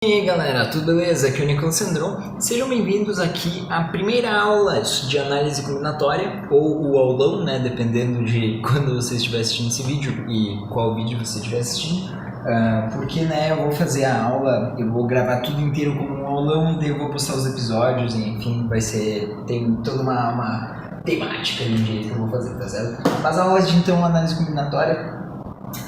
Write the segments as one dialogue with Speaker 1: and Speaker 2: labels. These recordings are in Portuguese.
Speaker 1: E aí galera, tudo beleza? Aqui é o Nicolas Sandron. Sejam bem-vindos aqui à primeira aula de análise combinatória, ou o aulão, né? Dependendo de quando você estiver assistindo esse vídeo e qual vídeo você estiver assistindo. Porque né, eu vou fazer a aula, eu vou gravar tudo inteiro como um aulão, daí eu vou postar os episódios, e, enfim, tem toda uma temática ali de que eu vou fazer, tá certo? As aulas de então análise combinatória.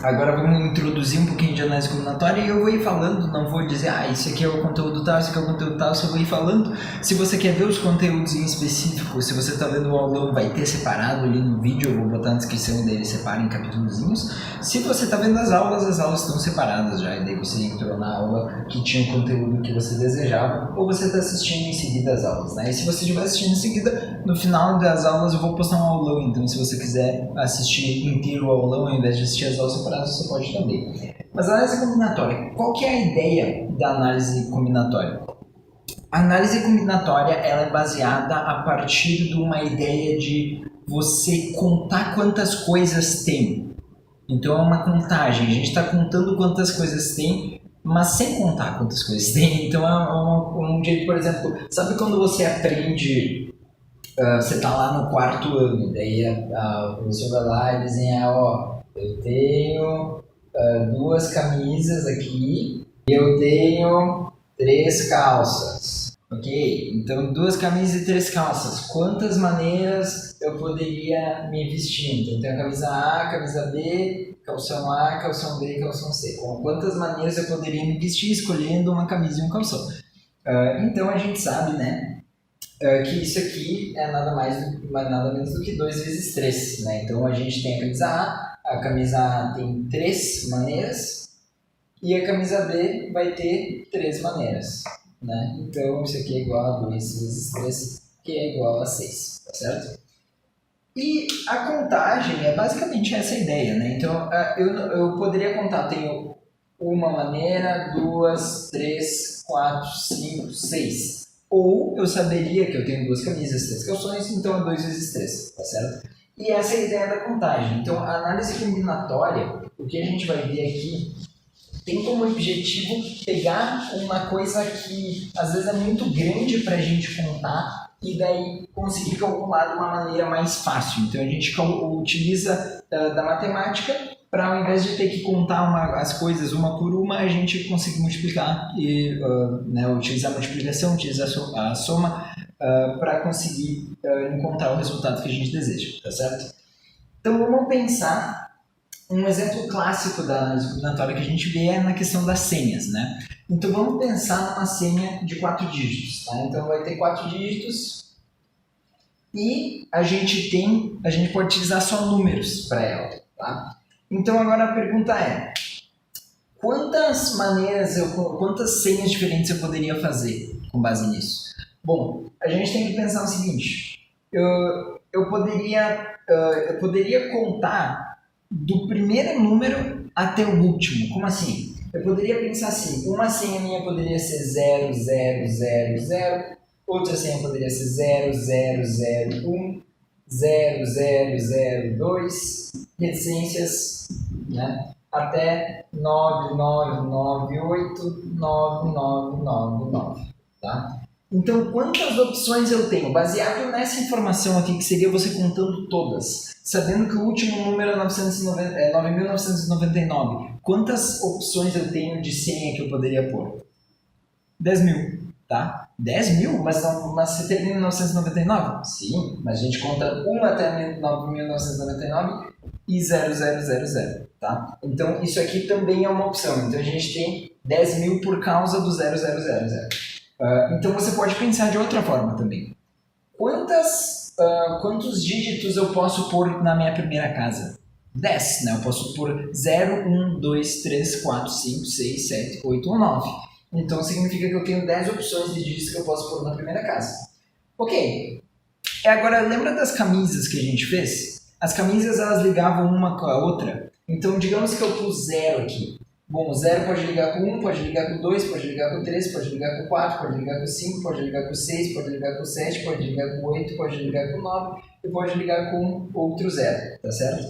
Speaker 1: Agora vamos introduzir um pouquinho de análise combinatória e eu vou ir falando, não vou dizer, isso aqui é o conteúdo tal, isso aqui é o conteúdo tal, só vou ir falando. Se você quer ver os conteúdos em específico, se você está vendo o aulão, vai ter separado ali no vídeo, eu vou botar na descrição dele, separa em capítulozinhos. Se você está vendo as aulas estão separadas já, e daí você entrou na aula que tinha o conteúdo que você desejava, ou você está assistindo em seguida as aulas, né? E se você estiver assistindo em seguida, no final das aulas eu vou postar um aulão, então se você quiser assistir inteiro o aulão, ao invés de assistir as aulas separadas, você pode também. Mas a análise combinatória, qual que é a ideia da análise combinatória? A análise combinatória ela é baseada a partir de uma ideia de você contar quantas coisas tem. Então é uma contagem, a gente está contando quantas coisas tem, mas sem contar quantas coisas tem. Então é um jeito, por exemplo, sabe quando você aprende, você está lá no quarto ano, daí o professor vai lá e desenha, eu tenho duas camisas aqui e eu tenho 3 calças. Ok? Então, 2 camisas e 3 calças. Quantas maneiras eu poderia me vestir? Então, tem a camisa A, camisa B, calção A, calção B e calção C. Com quantas maneiras eu poderia me vestir escolhendo uma camisa e um calção? Então, a gente sabe, né? Que isso aqui é nada menos do que 2 vezes 3, né? Então a gente tem a camisa A tem 3 maneiras e a camisa B vai ter 3 maneiras, né? Então isso aqui é igual a 2 vezes 3, que é igual a 6, tá certo? E a contagem é basicamente essa ideia, né? Então eu poderia contar, tenho uma maneira, 2, 3, 4, 5, 6. Ou eu saberia que eu tenho 2 camisas, 3 calções, então é 2 vezes 3, tá certo? E essa é a ideia da contagem. Então, a análise combinatória, o que a gente vai ver aqui, tem como objetivo pegar uma coisa que às vezes é muito grande para a gente contar e daí conseguir calcular de uma maneira mais fácil. Então, a gente utiliza da matemática para, ao invés de ter que contar as coisas uma por uma, a gente consegue multiplicar e utilizar a multiplicação, utilizar a soma para conseguir encontrar o resultado que a gente deseja, tá certo? Então vamos pensar, um exemplo clássico da análise combinatória que a gente vê é na questão das senhas, né? Então vamos pensar numa senha de 4 dígitos, tá? Então vai ter 4 dígitos e a gente pode utilizar só números para ela, tá? Então agora a pergunta é, quantas senhas diferentes eu poderia fazer com base nisso? Bom, a gente tem que pensar o seguinte, eu poderia contar do primeiro número até o último. Como assim? Eu poderia pensar assim, uma senha minha poderia ser 0, 0, 0, 0, outra senha poderia ser 0, 0, 0, 1, 0, 0, 0, 2, reticências, né? Até 9, 9, 9, 8, 9, 9, 9, 9, tá? Então, quantas opções eu tenho? Baseado nessa informação aqui, que seria você contando todas, sabendo que o último número é 9.999, quantas opções eu tenho de senha que eu poderia pôr? 10 mil, tá? 10 mil? Mas você termina em 1999? Sim, mas a gente conta 1 até 9.999 e 0000, tá? Então, isso aqui também é uma opção. Então, a gente tem 10 mil por causa do 0000. Então você pode pensar de outra forma também. Quantos dígitos eu posso pôr na minha primeira casa? 10, né? Eu posso pôr 0, 1, 2, 3, 4, 5, 6, 7, 8 ou 9. Então significa que eu tenho 10 opções de dígitos que eu posso pôr na primeira casa. Ok. Agora, lembra das camisas que a gente fez? As camisas elas ligavam uma com a outra. Então digamos que eu pus 0 aqui. Bom, o 0 pode ligar com 1, pode ligar com 2, pode ligar com 3, pode ligar com 4, pode ligar com 5, pode ligar com 6, pode ligar com 7, pode ligar com 8, pode ligar com 9 e pode ligar com outro 0, tá certo?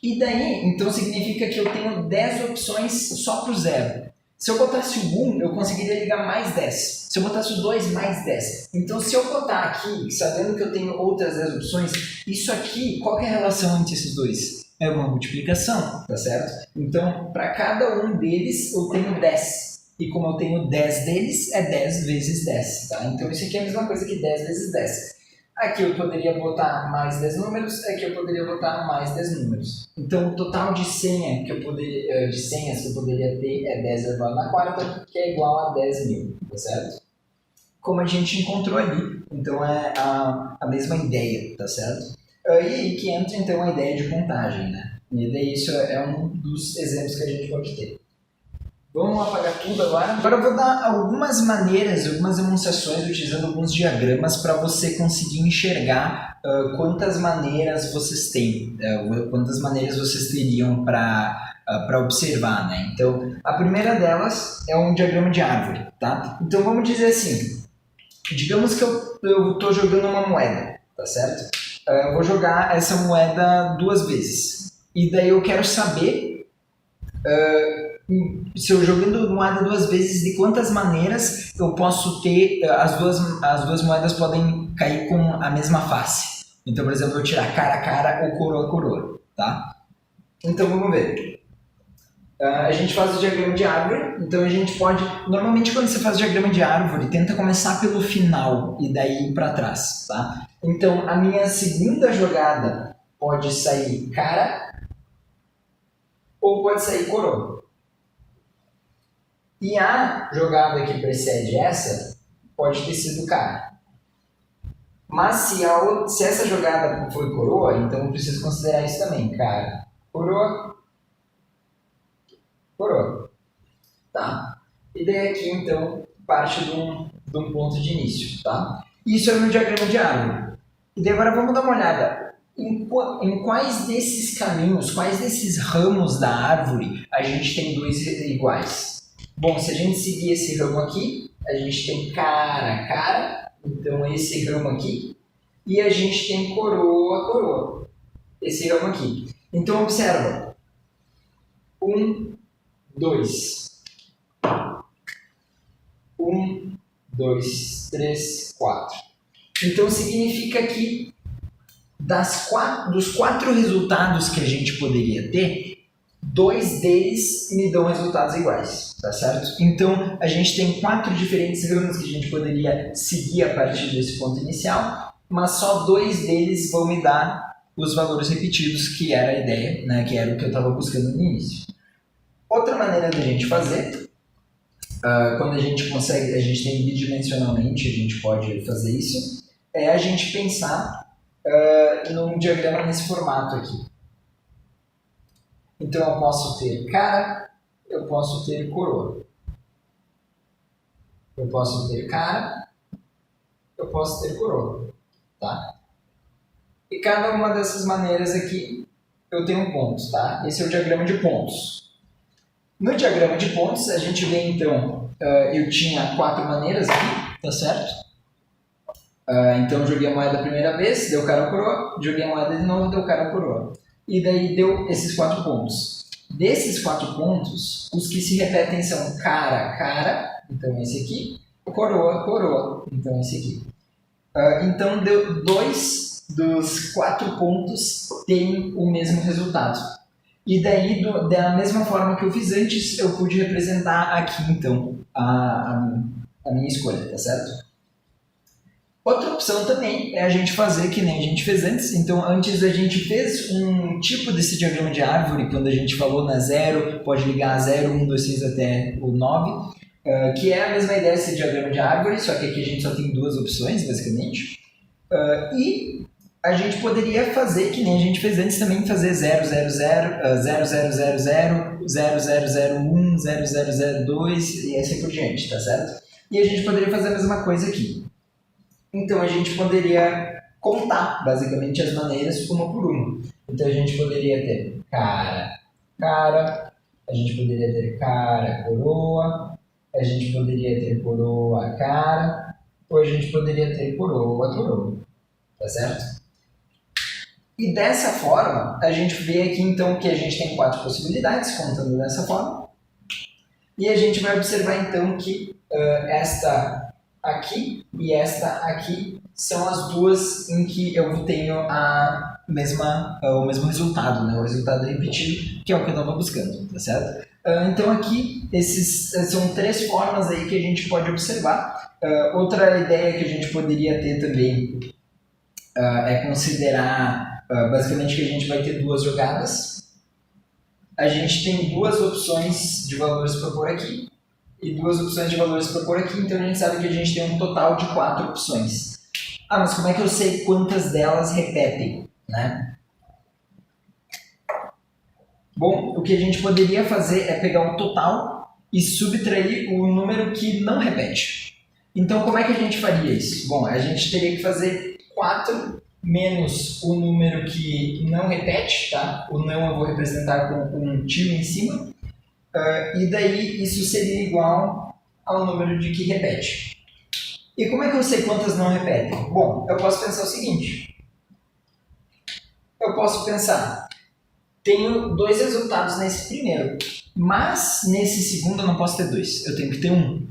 Speaker 1: E daí, então significa que eu tenho 10 opções só para o 0. Se eu botasse o 1, eu conseguiria ligar mais 10. Se eu botasse o 2, mais 10. Então, se eu botar aqui, sabendo que eu tenho outras 10 opções, isso aqui, qual que é a relação entre esses dois? É uma multiplicação, tá certo? Então, para cada um deles, eu tenho 10. E como eu tenho 10 deles, é 10 vezes 10, tá? Então, isso aqui é a mesma coisa que 10 vezes 10. Aqui eu poderia botar mais 10 números, aqui eu poderia botar mais 10 números. Então, o total de senhas que eu poderia ter é 10 elevado na quarta, que é igual a 10.000, tá certo? Como a gente encontrou ali, então é a mesma ideia, tá certo? E aí que entra, então, a ideia de contagem, né? E daí isso é um dos exemplos que a gente pode ter. Vamos apagar tudo agora. Agora eu vou dar algumas maneiras, algumas demonstrações utilizando alguns diagramas para você conseguir enxergar quantas maneiras vocês têm, quantas maneiras vocês teriam para observar, né? Então, a primeira delas é um diagrama de árvore, tá? Então, vamos dizer assim, digamos que eu estou jogando uma moeda, tá certo? Eu vou jogar essa moeda 2 vezes. E daí eu quero saber se eu jogando moeda 2 vezes, de quantas maneiras eu posso ter, as duas moedas podem cair com a mesma face. Então, por exemplo, eu tirar cara a cara ou coroa a coroa, tá? Então, vamos ver. A gente faz o diagrama de árvore, então a gente pode... Normalmente, quando você faz o diagrama de árvore, tenta começar pelo final e daí ir para trás, tá? Então, a minha segunda jogada pode sair cara ou pode sair coroa. E a jogada que precede essa pode ter sido cara. Mas se essa jogada foi coroa, então eu preciso considerar isso também. Cara, coroa, coroa. Tá? E daí aqui, então, parte de um ponto de início. Tá? Isso é o meu diagrama de árvore. E daí agora vamos dar uma olhada. Em quais desses caminhos, quais desses ramos da árvore a gente tem dois iguais? Bom, se a gente seguir esse ramo aqui, a gente tem cara, cara, então esse ramo aqui, e a gente tem coroa, coroa, esse ramo aqui. Então, observa, 1, 2, 1, 2, 3, 4. Então, significa que dos 4 resultados que a gente poderia ter, 2 deles me dão resultados iguais, tá certo? Então, a gente tem 4 diferentes ramos que a gente poderia seguir a partir desse ponto inicial, mas só 2 deles vão me dar os valores repetidos, que era a ideia, né? Que era o que eu estava buscando no início. Outra maneira da gente fazer, quando a gente consegue, a gente tem bidimensionalmente, a gente pode fazer isso, é a gente pensar num diagrama nesse formato aqui. Então, eu posso ter cara, eu posso ter coroa. Eu posso ter cara, eu posso ter coroa. Tá? E cada uma dessas maneiras aqui, eu tenho pontos. Tá? Esse é o diagrama de pontos. No diagrama de pontos, a gente vê, então, eu tinha 4 maneiras aqui, tá certo? Então, eu joguei a moeda a primeira vez, deu cara ou coroa. Joguei a moeda de novo, deu cara ou coroa. E daí deu esses 4 pontos. Desses 4 pontos, os que se repetem são cara, cara, então esse aqui, coroa, coroa, então esse aqui. Então, deu 2 dos 4 pontos têm o mesmo resultado. E daí, da mesma forma que eu fiz antes, eu pude representar aqui, então, a minha escolha, tá certo? Outra opção também é a gente fazer que nem a gente fez antes. Então, antes a gente fez um tipo desse diagrama de árvore, quando a gente falou na 0, pode ligar a 0, 1, 2, 3 até o 9, que é a mesma ideia desse diagrama de árvore, só que aqui a gente só tem 2 opções, basicamente. E a gente poderia fazer que nem a gente fez antes também, fazer 0, 0, 0, 0, 0, 0, 0, 0, 0, 0, 1, 0, 0, 0, 2 e assim por diante, tá certo? E a gente poderia fazer a mesma coisa aqui. Então, a gente poderia contar, basicamente, as maneiras uma por uma. Então, a gente poderia ter cara, cara, a gente poderia ter cara, coroa, a gente poderia ter coroa, cara, ou a gente poderia ter coroa, coroa, tá certo? E dessa forma, a gente vê aqui, então, que a gente tem 4 possibilidades, contando dessa forma. E a gente vai observar então que esta aqui e esta aqui são as duas em que eu tenho o mesmo resultado, né? O resultado repetido, que é o que eu estava buscando, tá certo? Então aqui, são 3 formas aí que a gente pode observar. Outra ideia que a gente poderia ter também é considerar, basicamente, que a gente vai ter 2 jogadas. A gente tem 2 opções de valores para pôr aqui e 2 opções de valores para pôr aqui, então a gente sabe que a gente tem um total de 4 opções. Ah, mas como é que eu sei quantas delas repetem, né? Bom, o que a gente poderia fazer é pegar o total e subtrair o número que não repete. Então, como é que a gente faria isso? Bom, a gente teria que fazer 4 menos o número que não repete, tá? O não eu vou representar com um tio em cima. E daí isso seria igual ao número de que repete. E como é que eu sei quantas não repetem? Bom, eu posso pensar o seguinte. Eu posso pensar, tenho 2 resultados nesse primeiro, mas nesse segundo eu não posso ter 2, eu tenho que ter 1.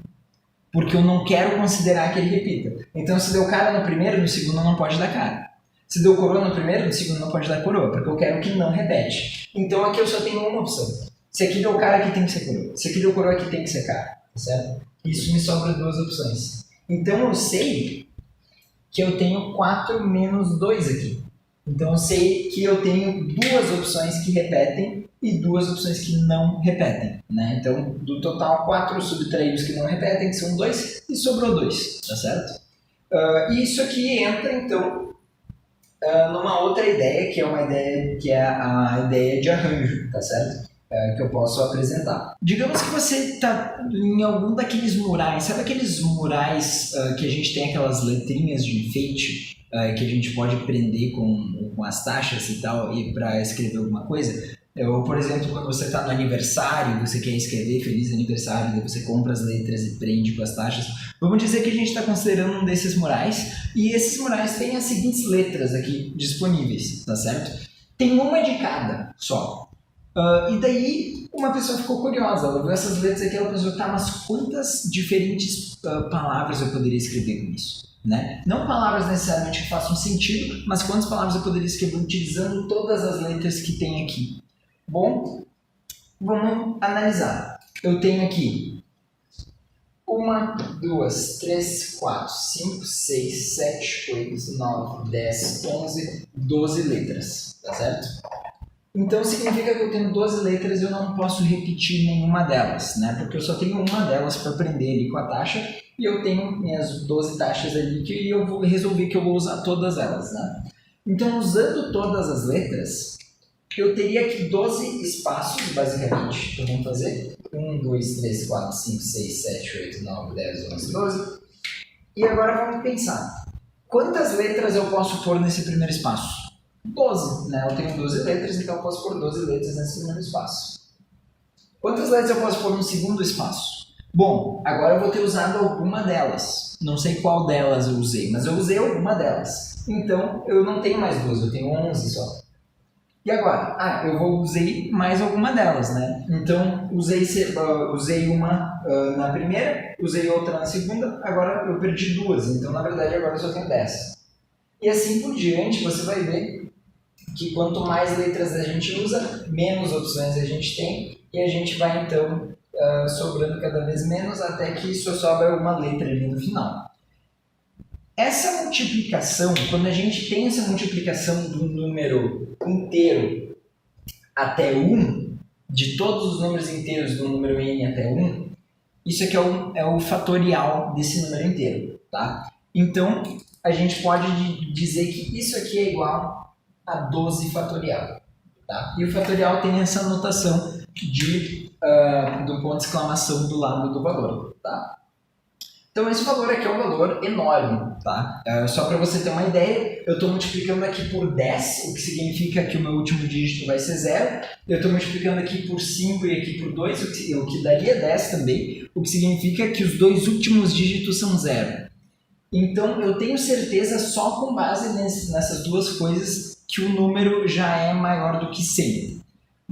Speaker 1: Porque eu não quero considerar que ele repita. Então, se deu cara no primeiro, no segundo não pode dar cara. Se deu coroa no primeiro, no segundo não pode dar coroa, porque eu quero que não repete. Então, aqui eu só tenho uma opção. Se aqui deu cara, aqui tem que ser coroa. Se aqui deu coroa, aqui tem que ser cara. Certo? Isso me sobra 2 opções. Então, eu sei que eu tenho 4 menos 2 aqui. Então, eu sei que eu tenho 2 opções que repetem e 2 opções que não repetem, né? Então, do total, 4 subtraídos que não repetem, que são 2, e sobrou 2, tá certo? E isso aqui entra, então, numa outra ideia, que é uma ideia que é a ideia de arranjo, tá certo? Que eu posso apresentar. Digamos que você está em algum daqueles murais, sabe aqueles murais que a gente tem aquelas letrinhas de enfeite que a gente pode prender com as taxas e tal, e para escrever alguma coisa? Ou, por exemplo, quando você está no aniversário, você quer escrever feliz aniversário, daí você compra as letras e prende com as taxas. Vamos dizer que a gente está considerando um desses murais, e esses murais têm as seguintes letras aqui disponíveis, tá certo? Tem uma de cada só. E daí uma pessoa ficou curiosa, ela viu essas letras aqui e ela pensou, tá, mas quantas diferentes palavras eu poderia escrever com isso? Né? Não palavras necessariamente que façam sentido, mas quantas palavras eu poderia escrever utilizando todas as letras que tem aqui? Bom, vamos analisar. Eu tenho aqui 1, 2, 3, 4, 5, 6, 7, 8, 9, 10, 11, 12 letras, tá certo? Então significa que eu tenho 12 letras e eu não posso repetir nenhuma delas, né? Porque eu só tenho uma delas para aprender ali com a taxa e eu tenho minhas 12 taxas ali que eu vou resolver que eu vou usar todas elas, né? Então, usando todas as letras, eu teria aqui 12 espaços, basicamente, que eu vou fazer. 1, 2, 3, 4, 5, 6, 7, 8, 9, 10, 11, 12. E agora vamos pensar. Quantas letras eu posso pôr nesse primeiro espaço? 12, né? Eu tenho 12 letras, então eu posso pôr 12 letras nesse primeiro espaço. Quantas letras eu posso pôr no segundo espaço? Bom, agora eu vou ter usado alguma delas. Não sei qual delas eu usei, mas eu usei alguma delas. Então, eu não tenho mais 12, eu tenho 11 só. E agora? Eu usei mais alguma delas, né? Então, usei uma na primeira, usei outra na segunda, agora eu perdi 2. Então, na verdade, agora eu só tenho 10. E assim por diante, você vai ver que quanto mais letras a gente usa, menos opções a gente tem, e a gente vai, então, sobrando cada vez menos, até que só sobra uma letra ali no final. Essa multiplicação, quando a gente tem essa multiplicação do número inteiro até 1, de todos os números inteiros do número n até 1, isso aqui é o fatorial desse número inteiro, tá? Então, a gente pode dizer que isso aqui é igual a 12 fatorial, tá? E o fatorial tem essa notação do ponto de exclamação do lado do valor, tá? Então, esse valor aqui é um valor enorme, tá? Só para você ter uma ideia, eu estou multiplicando aqui por 10, o que significa que o meu último dígito vai ser 0. Eu estou multiplicando aqui por 5 e aqui por 2, o que daria 10 também, o que significa que os 2 últimos dígitos são 0. Então, eu tenho certeza só com base nessas duas coisas que o número já é maior do que 100.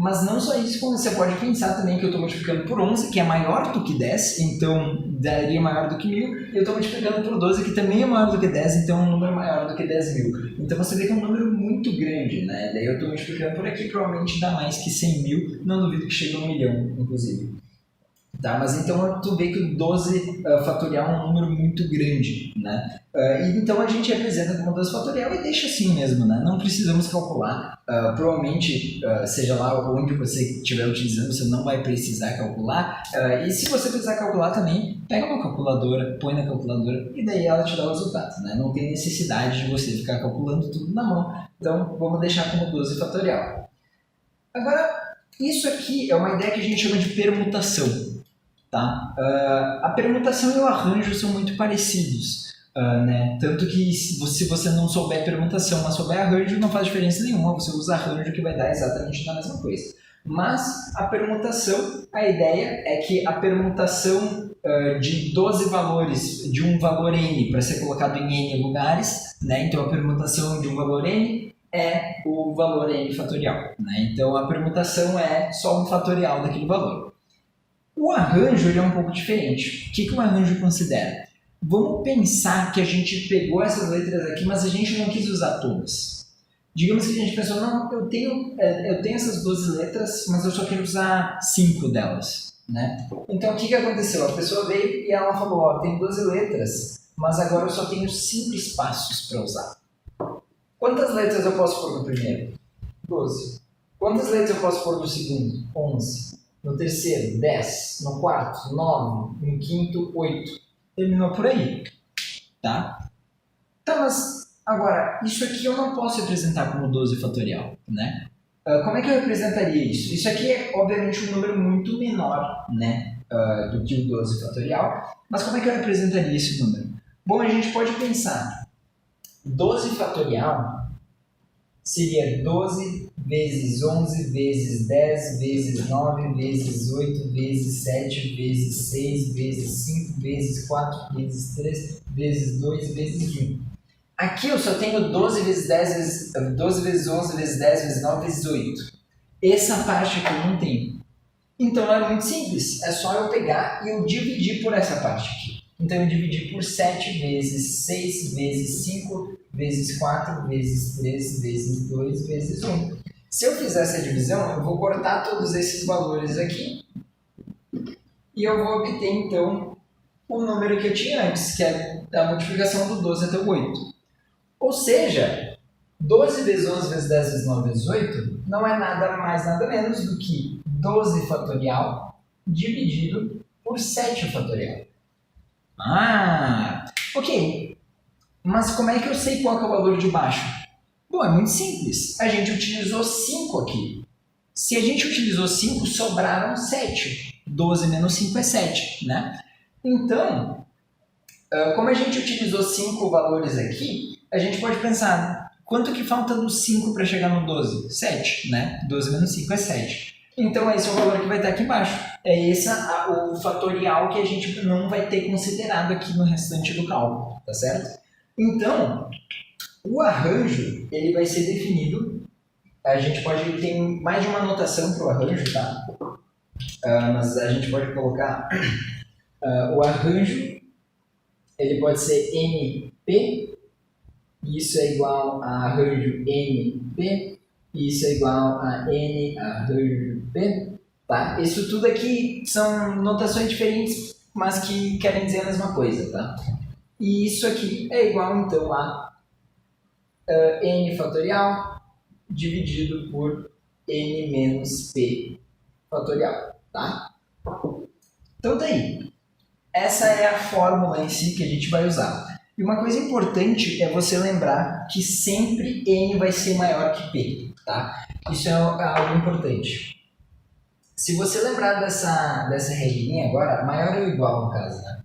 Speaker 1: Mas não só isso, como você pode pensar também que eu estou multiplicando por 11, que é maior do que 10, então daria maior do que 1000, e eu estou multiplicando por 12, que também é maior do que 10, então é um número maior do que 10.000. Então você vê que é um número muito grande, né? Daí eu estou multiplicando por aqui, provavelmente dá mais que 100.000, não duvido que chegue a 1 milhão, inclusive. Tá, mas então tu vê que o 12 fatorial é um número muito grande, né? Então a gente representa como 12 fatorial e deixa assim mesmo, né? Não precisamos calcular, provavelmente, seja lá onde você estiver utilizando, você não vai precisar calcular, e se você precisar calcular também, pega uma calculadora, põe na calculadora e daí ela te dá o resultado, né? Não tem necessidade de você ficar calculando tudo na mão, então vamos deixar como 12 fatorial. Agora, isso aqui é uma ideia que a gente chama de permutação. Tá? A permutação e o arranjo são muito parecidos, né? Tanto que se você não souber permutação, mas souber arranjo, não faz diferença nenhuma, você usa arranjo que vai dar exatamente a mesma coisa. Mas a permutação, a ideia é que a permutação de 12 valores de um valor n para ser colocado em n lugares, né? Então a permutação de um valor n é o valor n fatorial, né? Então a permutação é só um fatorial daquele valor. O arranjo ele é um pouco diferente. O que o arranjo considera? Vamos pensar que a gente pegou essas letras aqui, mas a gente não quis usar todas. Digamos que a gente pensou, não, eu tenho essas 12 letras, mas eu só quero usar 5 delas, né? Então o que aconteceu? A pessoa veio e ela falou, ó, tem 12 letras, mas agora eu só tenho 5 espaços para usar. Quantas letras eu posso pôr no primeiro? 12. Quantas letras eu posso pôr no segundo? 11. No terceiro, 10. No quarto, 9. No quinto, 8. Terminou por aí. Tá? Tá, mas agora, isso aqui eu não posso representar como 12 fatorial, né? Como é que eu representaria isso? Isso aqui é, obviamente, um número muito menor, né, do que o 12 fatorial. Mas como é que eu representaria esse número? Bom, a gente pode pensar. 12 fatorial seria 12 vezes 11 vezes 10 vezes 9 vezes 8 vezes 7 vezes 6 vezes 5 vezes 4 vezes 3 vezes 2 vezes 1. Aqui eu só tenho 12 vezes 10 vezes 12 vezes 11 vezes 10 vezes 9 vezes 8. Essa parte aqui eu não tenho. Então é muito simples, é só eu pegar e eu dividir por essa parte aqui. Então eu dividi por 7 vezes 6 vezes 5 vezes 4 vezes 3 vezes 2 vezes 1. Se eu fizer essa divisão, eu vou cortar todos esses valores aqui e eu vou obter então o número que eu tinha antes, que é a multiplicação do 12 até o 8. Ou seja, 12 vezes 11 vezes 10 vezes 9 vezes 8 não é nada mais nada menos do que 12 fatorial dividido por 7 fatorial. Ok. Mas como é que eu sei qual que é o valor de baixo? Bom, é muito simples. A gente utilizou 5 aqui. Se a gente utilizou 5, sobraram 7. 12 menos 5 é 7, né? Então, como a gente utilizou 5 valores aqui, a gente pode pensar, quanto que falta do 5 para chegar no 12? 7, né? 12 menos 5 é 7. Então, esse é o valor que vai estar aqui embaixo. É esse o fatorial que a gente não vai ter considerado aqui no restante do cálculo, tá certo? Então, o arranjo ele vai ser definido. A gente pode ter mais de uma notação para o arranjo, tá? Mas a gente pode colocar o arranjo, ele pode ser NP, isso é igual a arranjo NP, isso é igual a N arranjo P, tá? Isso tudo aqui são notações diferentes, mas que querem dizer a mesma coisa, tá? E isso aqui é igual, então, a N fatorial dividido por N menos P fatorial, tá? Então, daí, essa é a fórmula em si que a gente vai usar. E uma coisa importante é você lembrar que sempre N vai ser maior que P, tá? Isso é algo importante. Se você lembrar dessa regrinha agora, maior ou igual no caso, né?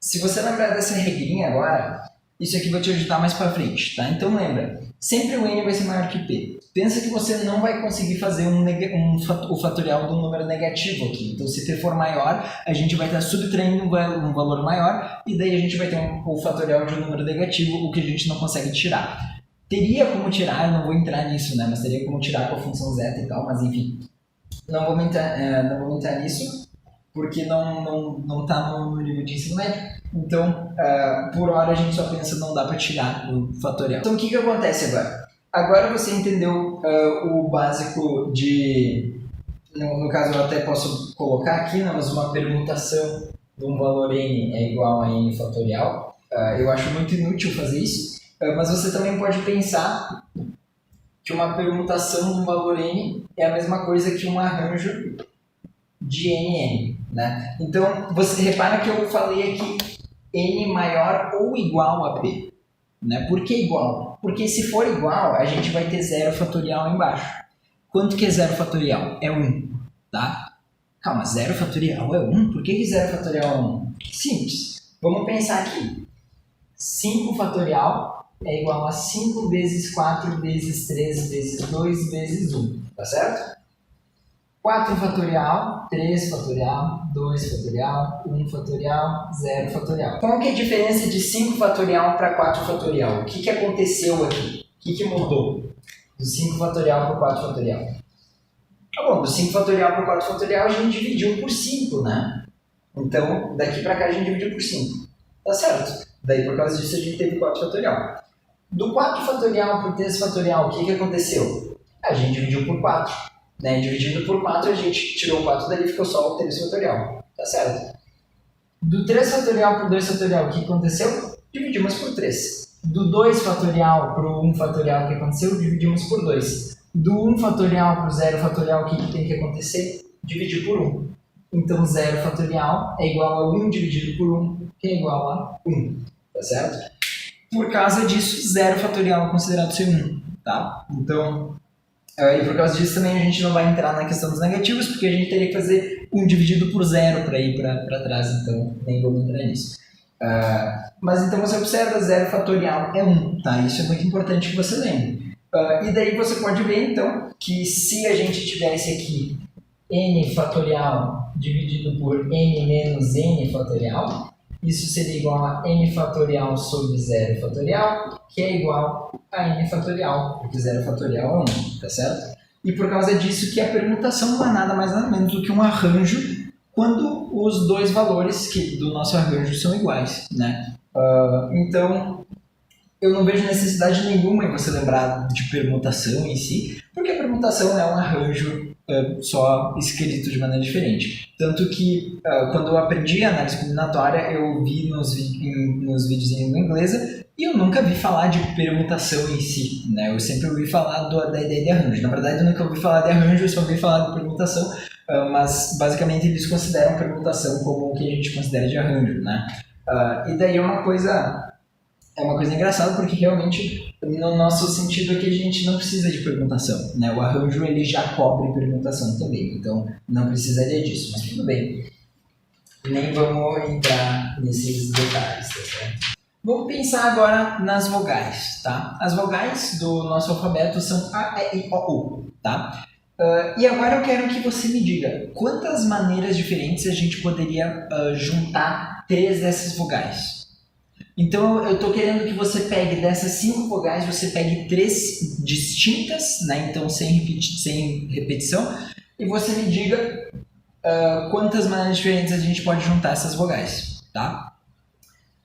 Speaker 1: Se você lembrar dessa regrinha agora, isso aqui vai te ajudar mais para frente, tá? Então lembra, sempre o N vai ser maior que P. Pensa que você não vai conseguir fazer o fatorial de um número negativo aqui. Então se P for maior, a gente vai estar subtraindo um valor maior e daí a gente vai ter o fatorial de um número negativo, o que a gente não consegue tirar. Teria como tirar, eu não vou entrar nisso, né? Mas teria como tirar com a função zeta e tal, mas enfim. não vou entrar nisso, porque não está no nível de ensino médio. Então, por hora a gente só pensa não dá para tirar o fatorial. Então, o que acontece agora? Agora você entendeu o básico de... No caso, eu até posso colocar aqui, né, mas uma permutação de um valor n é igual a n fatorial. Eu acho muito inútil fazer isso, mas você também pode pensar que uma permutação de um valor n é a mesma coisa que um arranjo de nn, né? Então, você repara que eu falei aqui n maior ou igual a p. Né? Por que igual? Porque se for igual, a gente vai ter zero fatorial embaixo. Quanto que é zero fatorial? É 1, tá? Calma, zero fatorial é 1? Por que zero fatorial é 1? Simples. Vamos pensar aqui. 5 fatorial é igual a 5 vezes 4 vezes 3 vezes 2 vezes 1, tá certo? 4 fatorial, 3 fatorial, 2 fatorial, 1 fatorial, 0 fatorial. Qual que é a diferença de 5 fatorial para 4 fatorial? O que aconteceu aqui? O que mudou do 5 fatorial para o 4 fatorial? Tá bom, do 5 fatorial para o 4 fatorial a gente dividiu por 5, né? Então, daqui para cá a gente dividiu por 5. Tá certo. Daí, por causa disso, a gente teve 4 fatorial. Do 4 fatorial para o 3 fatorial, o que aconteceu? A gente dividiu por 4. Né? Dividindo por 4, a gente tirou o 4 dali e ficou só o 3 fatorial. Tá certo? Do 3 fatorial para o 2 fatorial, o que aconteceu? Dividimos por 3. Do 2 fatorial para o 1 fatorial, o que aconteceu? Dividimos por 2. Do 1 fatorial para o 0 fatorial, o que tem que acontecer? Dividir por 1. Então, 0 fatorial é igual a 1 dividido por 1, que é igual a 1. Tá certo? Por causa disso, 0 fatorial é considerado ser 1. Tá? Então... E por causa disso também a gente não vai entrar na questão dos negativos, porque a gente teria que fazer 1 dividido por 0 para ir para trás, então nem vamos entrar nisso. Mas então você observa, 0 fatorial é 1, tá? Isso é muito importante que você lembre. E daí você pode ver então que se a gente tivesse aqui n fatorial dividido por n menos n fatorial, isso seria igual a n fatorial sobre 0 fatorial, que é igual a n fatorial, porque 0 fatorial é 1, tá certo? E por causa disso que a permutação não é nada mais nada menos do que um arranjo quando os dois valores do nosso arranjo são iguais, né? Então, eu não vejo necessidade nenhuma em você lembrar de permutação em si, porque a permutação é um arranjo só escrito de maneira diferente. Tanto que, quando eu aprendi análise combinatória, eu vi nos vídeos em língua inglesa e eu nunca vi falar de permutação em si, né? Eu sempre ouvi falar da ideia de arranjo. Na verdade, eu nunca ouvi falar de arranjo, eu só ouvi falar de permutação, mas basicamente eles consideram permutação como o que a gente considera de arranjo, né? E daí é uma coisa engraçada, porque realmente no nosso sentido aqui a gente não precisa de permutação, né? O arranjo ele já cobre permutação também, então não precisaria disso, mas tudo bem. Nem vamos entrar nesses detalhes, tá certo? Vamos pensar agora nas vogais, tá? As vogais do nosso alfabeto são A, E, I, O, U, tá? E agora eu quero que você me diga quantas maneiras diferentes a gente poderia juntar 3 dessas vogais. Então, eu estou querendo que você pegue dessas 5 vogais, você pegue 3 distintas, né? Então sem repetição, e você me diga quantas maneiras diferentes a gente pode juntar essas vogais, tá?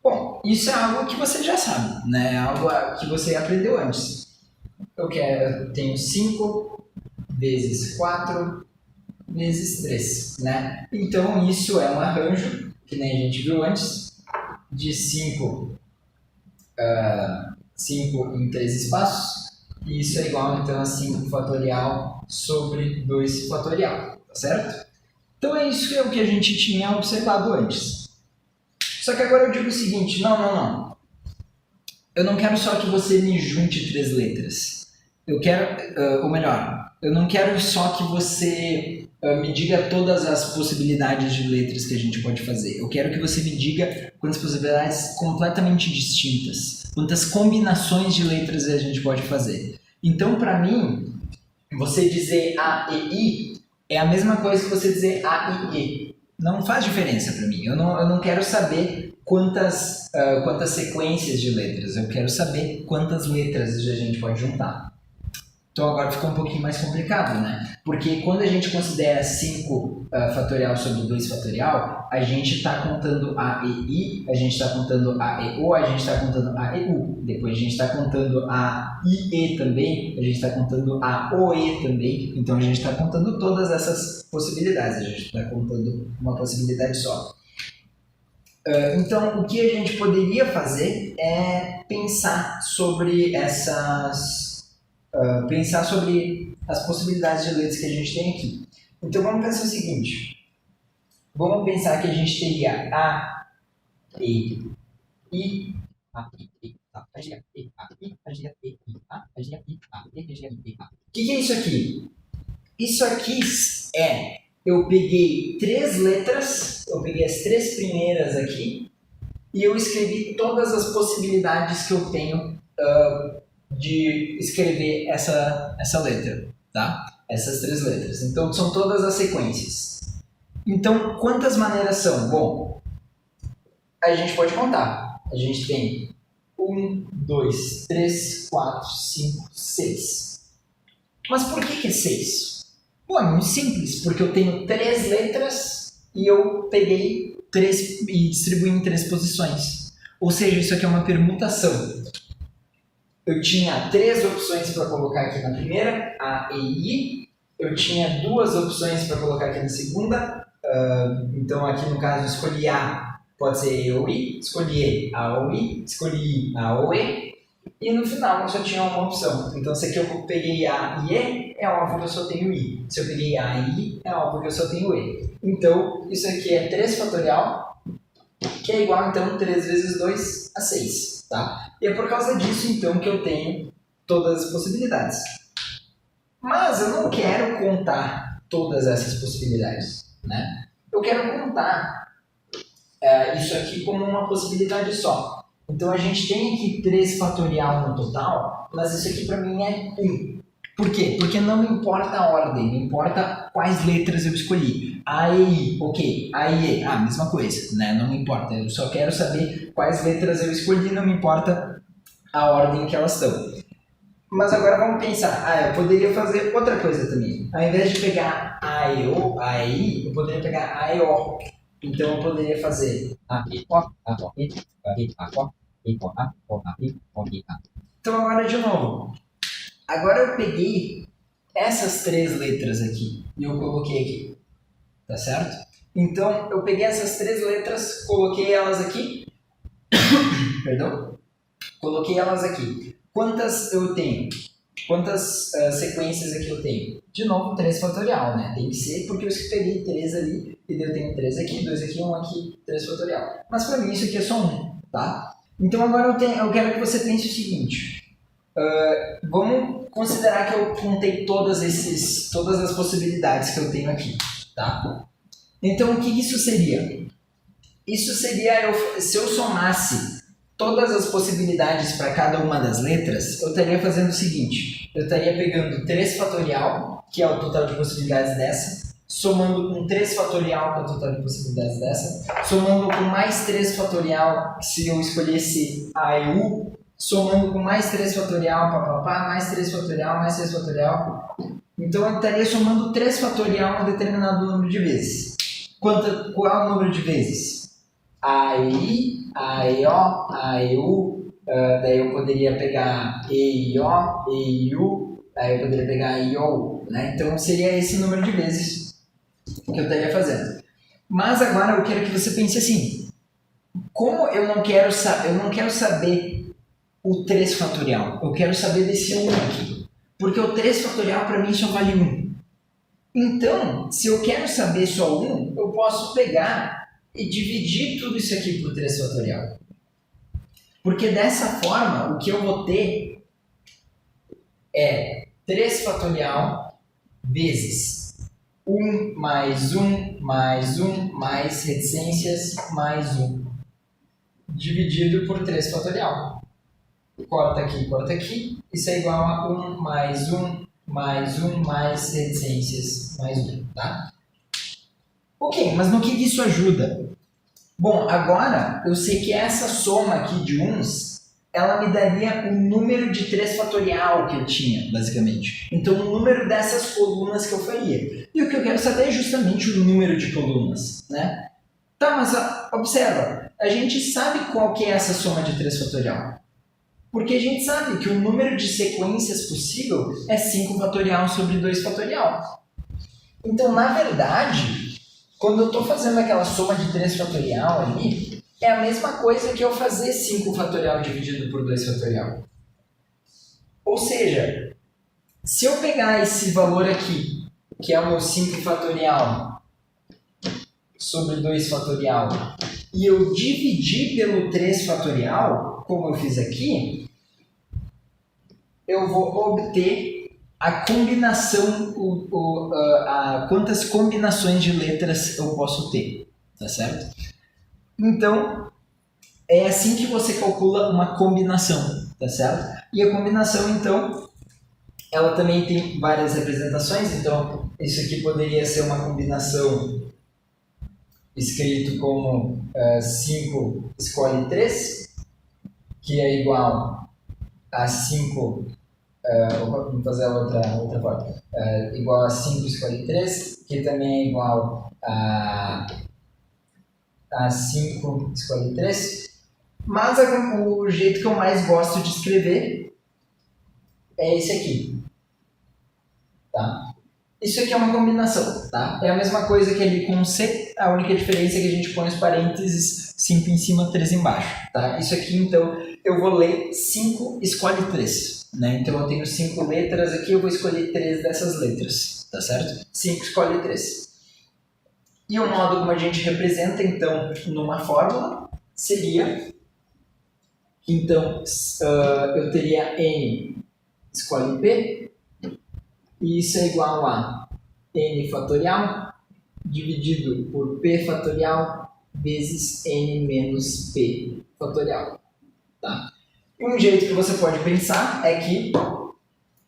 Speaker 1: Bom, isso é algo que você já sabe, né? É algo que você aprendeu antes. Eu tenho 5 vezes 4 vezes 3, né? Então, isso é um arranjo, que nem a gente viu antes, de 5 em 3 espaços, e isso é igual então a 5 fatorial sobre 2 fatorial, tá certo? Então é isso que é o que a gente tinha observado antes. Só que agora eu digo o seguinte, não. Eu não quero só que você me junte 3 letras. Eu quero, ou melhor, eu não quero só que você me diga todas as possibilidades de letras que a gente pode fazer. Eu quero que você me diga quantas possibilidades completamente distintas, quantas combinações de letras a gente pode fazer. Então, para mim, você dizer A e I é a mesma coisa que você dizer A e E. Não faz diferença para mim. Eu não quero saber quantas sequências de letras. Eu quero saber quantas letras a gente pode juntar. Então agora ficou um pouquinho mais complicado, né? Porque quando a gente considera 5 fatorial sobre 2 fatorial, a gente está contando A e I, a gente está contando A e O, a gente está contando A e U. Depois a gente está contando A I e também, a gente está contando A O e também. Então a gente está contando todas essas possibilidades, a gente está contando uma possibilidade só. Então, o que a gente poderia fazer é pensar sobre pensar sobre as possibilidades de letras que a gente tem aqui. Então, vamos pensar o seguinte. Vamos pensar que a gente teria A, E, I, A, I, E, A, A, G, E, A, I, A, G, E, I, A, A, G, I, A, E, G, I, A. O que é isso aqui? Isso aqui eu peguei 3 letras, eu peguei as 3 primeiras aqui e eu escrevi todas as possibilidades que eu tenho de escrever essa letra, tá? Essas 3 letras. Então, são todas as sequências. Então, quantas maneiras são? Bom, a gente pode contar. A gente tem 1, 2, 3, 4, 5, 6. Mas por que é 6? Bom, é muito simples, porque eu tenho 3 letras e eu peguei 3 e distribuí em 3 posições. Ou seja, isso aqui é uma permutação. Eu tinha 3 opções para colocar aqui na primeira, A, E, I. Eu tinha 2 opções para colocar aqui na segunda. Então, aqui no caso, escolhi A, pode ser E ou I. Escolhi E, A ou I. Escolhi I, A ou E. E no final, eu só tinha uma opção. Então, se aqui eu peguei A e E, é óbvio que eu só tenho I. Se eu peguei A e I, é óbvio que eu só tenho E. Então, isso aqui é 3 fatorial, que é igual, então, 3 vezes 2 a 6. Tá? E é por causa disso, então, que eu tenho todas as possibilidades. Mas eu não quero contar todas essas possibilidades, né? Eu quero contar isso aqui como uma possibilidade só. Então, a gente tem aqui 3 fatorial no total, mas isso aqui para mim é 1. Por quê? Porque não me importa a ordem, me importa quais letras eu escolhi. A e I, ok. A e E, mesma coisa, né? Não me importa, eu só quero saber quais letras eu escolhi, não me importa a ordem que elas estão. Mas agora vamos pensar, eu poderia fazer outra coisa também. Ao invés de pegar A e O, A e I, eu poderia pegar A e O. Então eu poderia fazer A e O, A, O, I, A, I, A, O, I, O, A, O, A, I, O, I, A. Então agora de novo. Agora eu peguei essas 3 letras aqui e eu coloquei aqui, tá certo? Então eu peguei essas 3 letras, coloquei elas aqui, perdão, coloquei elas aqui. Quantas eu tenho? Quantas sequências aqui eu tenho? De novo, 3 fatorial, né? Tem que ser porque eu peguei 3 ali e eu tenho 3 aqui, 2 aqui, 1 aqui, 3 fatorial. Mas para mim isso aqui é só 1, tá? Então agora eu quero que você pense o seguinte. Vamos considerar que eu contei todas as possibilidades que eu tenho aqui, tá? Então, o que isso seria? Isso seria, se eu somasse todas as possibilidades para cada uma das letras, eu estaria fazendo o seguinte, eu estaria pegando 3 fatorial, que é o total de possibilidades dessa, somando com 3 fatorial, que é o total de possibilidades dessa, somando com mais 3 fatorial, se eu escolhesse A e U, somando com mais 3 fatorial, mais 3 fatorial, mais 3 fatorial. Então, eu estaria somando 3 fatorial um determinado número de vezes. Qual é o número de vezes? A e I, A e O, A e U. Daí eu poderia pegar E e O, E e U. Daí eu poderia pegar I e O. Né? Então, seria esse número de vezes que eu estaria fazendo. Mas agora eu quero que você pense assim. Como eu não quero saber o 3 fatorial. Eu quero saber desse 1 aqui. Porque o 3 fatorial para mim só vale 1. Então, se eu quero saber só 1, eu posso pegar e dividir tudo isso aqui por 3 fatorial. Porque dessa forma, o que eu vou ter é 3 fatorial vezes 1 mais 1 mais 1 mais reticências mais 1. Dividido por 3 fatorial. Corta aqui, isso é igual a 1 mais 1 mais 1 mais reticências mais 1, tá? Ok, mas no que isso ajuda? Bom, agora eu sei que essa soma aqui de 1s ela me daria o número de 3 fatorial que eu tinha, basicamente. Então, o número dessas colunas que eu faria. E o que eu quero saber é justamente o número de colunas, né? Tá, mas observa, a gente sabe qual que é essa soma de 3 fatorial. Porque a gente sabe que o número de sequências possível é 5 fatorial sobre 2 fatorial. Então, na verdade, quando eu estou fazendo aquela soma de 3 fatorial ali, é a mesma coisa que eu fazer 5 fatorial dividido por 2 fatorial. Ou seja, se eu pegar esse valor aqui, que é o meu 5 fatorial sobre 2 fatorial, e eu dividir pelo 3 fatorial, como eu fiz aqui, eu vou obter a combinação, quantas combinações de letras eu posso ter, tá certo? Então, é assim que você calcula uma combinação, tá certo? E a combinação, então, ela também tem várias representações, então isso aqui poderia ser uma combinação escrito como 5 escolhe 3, que é igual a 5, vamos fazer a outra forma, igual a 5 escolhe 3, que também é igual a 5 escolhe 3, mas o jeito que eu mais gosto de escrever é esse aqui, tá? Isso aqui é uma combinação, tá? É a mesma coisa que ali com C, a única diferença é que a gente põe os parênteses 5 em cima, 3 embaixo, tá? Isso aqui, então, eu vou ler 5 escolhe 3, né? Então, eu tenho 5 letras aqui, eu vou escolher 3 dessas letras, tá certo? 5 escolhe 3. E o modo como a gente representa, então, numa fórmula, seria, então, eu teria N escolhe P, e isso é igual a n fatorial dividido por p fatorial vezes n menos p fatorial. Tá? E um jeito que você pode pensar é que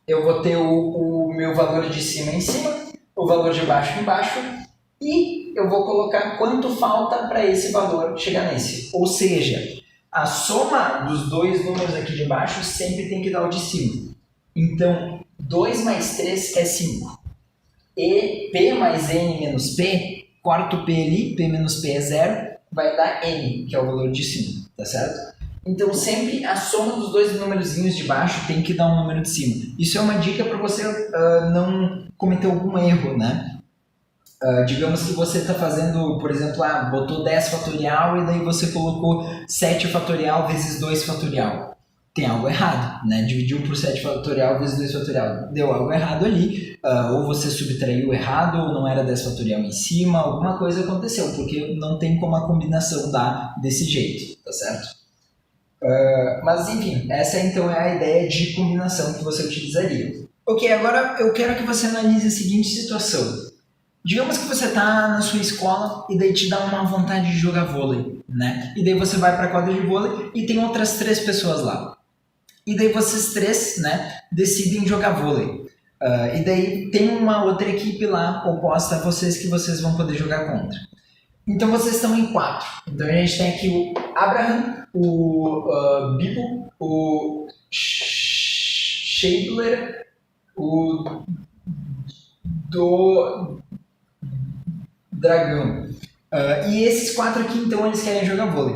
Speaker 1: eu vou ter o meu valor de cima em cima, o valor de baixo embaixo, e eu vou colocar quanto falta para esse valor chegar nesse. Ou seja, a soma dos dois números aqui de baixo sempre tem que dar o de cima. Então, 2 mais 3 é 5. E P mais N menos P, corto P ali, P menos P é 0, vai dar N, que é o valor de cima, tá certo? Então, sempre a soma dos dois númerozinhos de baixo tem que dar um número de cima. Isso é uma dica para você não cometer algum erro, né? Digamos que você está fazendo, por exemplo, botou 10 fatorial e daí você colocou 7 fatorial vezes 2 fatorial. Tem algo errado, né? Dividiu por 7 fatorial vezes 2 fatorial. Deu algo errado ali, ou você subtraiu errado, ou não era 10 fatorial em cima, alguma coisa aconteceu, porque não tem como a combinação dar desse jeito, tá certo? Mas enfim, essa então é a ideia de combinação que você utilizaria. Ok, agora eu quero que você analise a seguinte situação. Digamos que você está na sua escola e daí te dá uma vontade de jogar vôlei, né? E daí você vai para a quadra de vôlei e tem outras 3 pessoas lá. E daí vocês 3, né, decidem jogar vôlei. E daí tem uma outra equipe lá oposta a vocês que vocês vão poder jogar contra. Então vocês estão em 4. Então a gente tem aqui o Abraham, o Bibo, o Scheibler, o Dragão. E esses 4 aqui, então, eles querem jogar vôlei.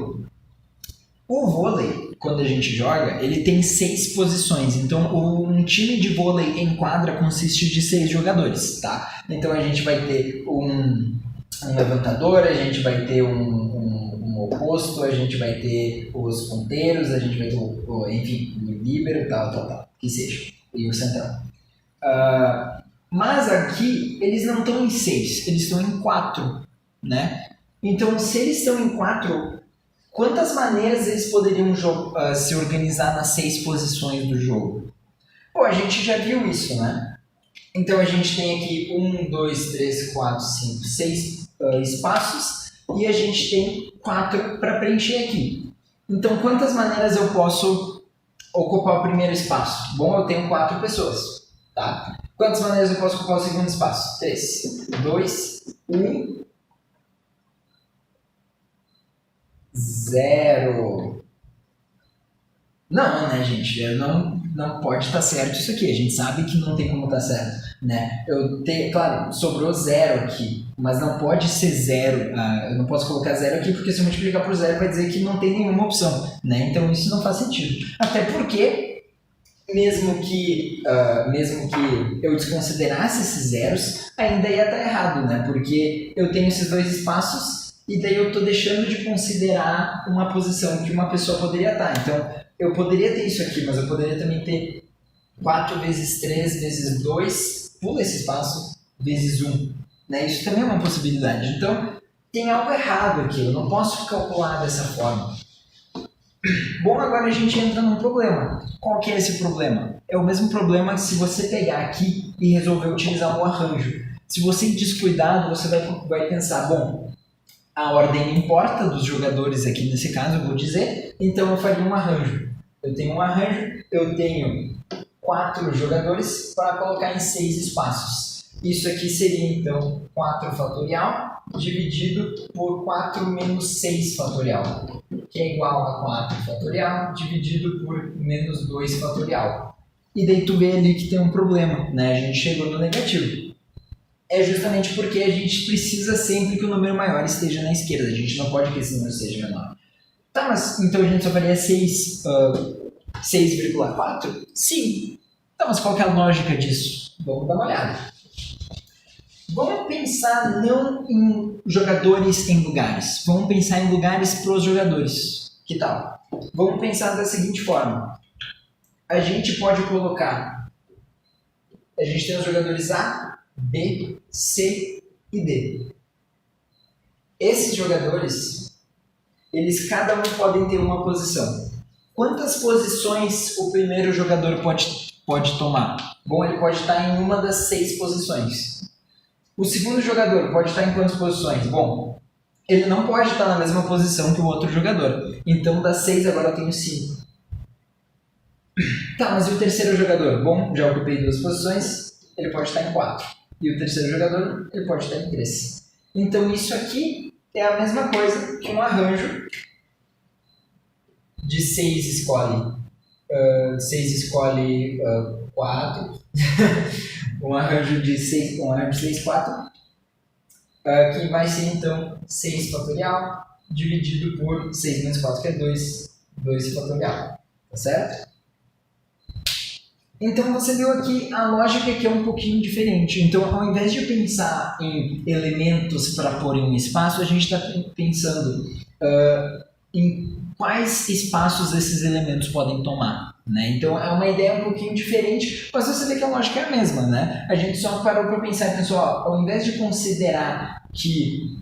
Speaker 1: O vôlei, quando a gente joga, ele tem 6 posições. Então, um time de vôlei em quadra consiste de 6 jogadores, tá? Então, a gente vai ter um levantador, a gente vai ter um oposto, a gente vai ter os ponteiros, a gente vai ter, enfim, o líbero, tal, que seja, e o central. Mas aqui, eles não estão em 6, eles estão em 4, né? Então, se eles estão em 4, quantas maneiras eles poderiam se organizar nas 6 posições do jogo? Pô, a gente já viu isso, né? Então, a gente tem aqui 1, 2, 3, 4, 5, 6 espaços e a gente tem 4 para preencher aqui. Então, quantas maneiras eu posso ocupar o primeiro espaço? Bom, eu tenho 4 pessoas, tá? Quantas maneiras eu posso ocupar o segundo espaço? 3, 2, 1, 0. Não, né, gente? Não pode estar certo isso aqui. A gente sabe que não tem como estar certo, né? Claro, sobrou zero aqui, mas não pode ser zero. Eu não posso colocar zero aqui porque se eu multiplicar por zero vai dizer que não tem nenhuma opção, né? Então isso não faz sentido. Até porque mesmo que eu desconsiderasse esses zeros, ainda ia estar errado, né? Porque eu tenho esses dois espaços e daí eu estou deixando de considerar uma posição que uma pessoa poderia estar. Então, eu poderia ter isso aqui, mas eu poderia também ter 4 vezes 3 vezes 2, pula esse espaço, vezes 1. Né? Isso também é uma possibilidade. Então, tem algo errado aqui, eu não posso calcular dessa forma. Bom, agora a gente entra num problema. Qual que é esse problema? É o mesmo problema que se você pegar aqui e resolver utilizar um arranjo. Se você ir descuidado, você vai pensar, bom, a ordem importa dos jogadores aqui nesse caso, eu vou dizer, então eu faria um arranjo. Eu tenho um arranjo, eu tenho 4 jogadores para colocar em 6 espaços. Isso aqui seria então 4 fatorial dividido por 4 menos 6 fatorial, que é igual a 4 fatorial dividido por menos 2 fatorial. E daí tu vê ali que tem um problema, né? A gente chegou no negativo. É justamente porque a gente precisa sempre que o número maior esteja na esquerda. A gente não pode que esse número seja menor. Tá, mas então a gente só faria 6,4? Sim. Tá, mas qual que é a lógica disso? Vamos dar uma olhada. Vamos pensar não em jogadores em lugares. Vamos pensar em lugares para os jogadores. Que tal? Vamos pensar da seguinte forma. A gente pode colocar... A gente tem os jogadores A, B, C e D. Esses jogadores, eles cada um podem ter uma posição. Quantas posições o primeiro jogador pode tomar? Bom, ele pode estar em uma das 6 posições. O segundo jogador pode estar em quantas posições? Bom, ele não pode estar na mesma posição que o outro jogador. Então, das 6 agora eu tenho 5. Tá, mas e o terceiro jogador? Bom, já ocupei 2 posições, ele pode estar em 4. E o terceiro jogador, ele pode estar em 3. Então, isso aqui é a mesma coisa que um arranjo de 6 escolhe 4. Um arranjo de 6, 4, que vai ser então 6 fatorial dividido por 6 menos 4, que é 2 fatorial. Tá certo? Então você viu aqui a lógica que é um pouquinho diferente. Então, ao invés de pensar em elementos para pôr em um espaço, a gente está pensando em quais espaços esses elementos podem tomar. Né? Então, é uma ideia um pouquinho diferente, mas você vê que a lógica é a mesma. Né? A gente só parou para pensar e pensou, ao invés de considerar que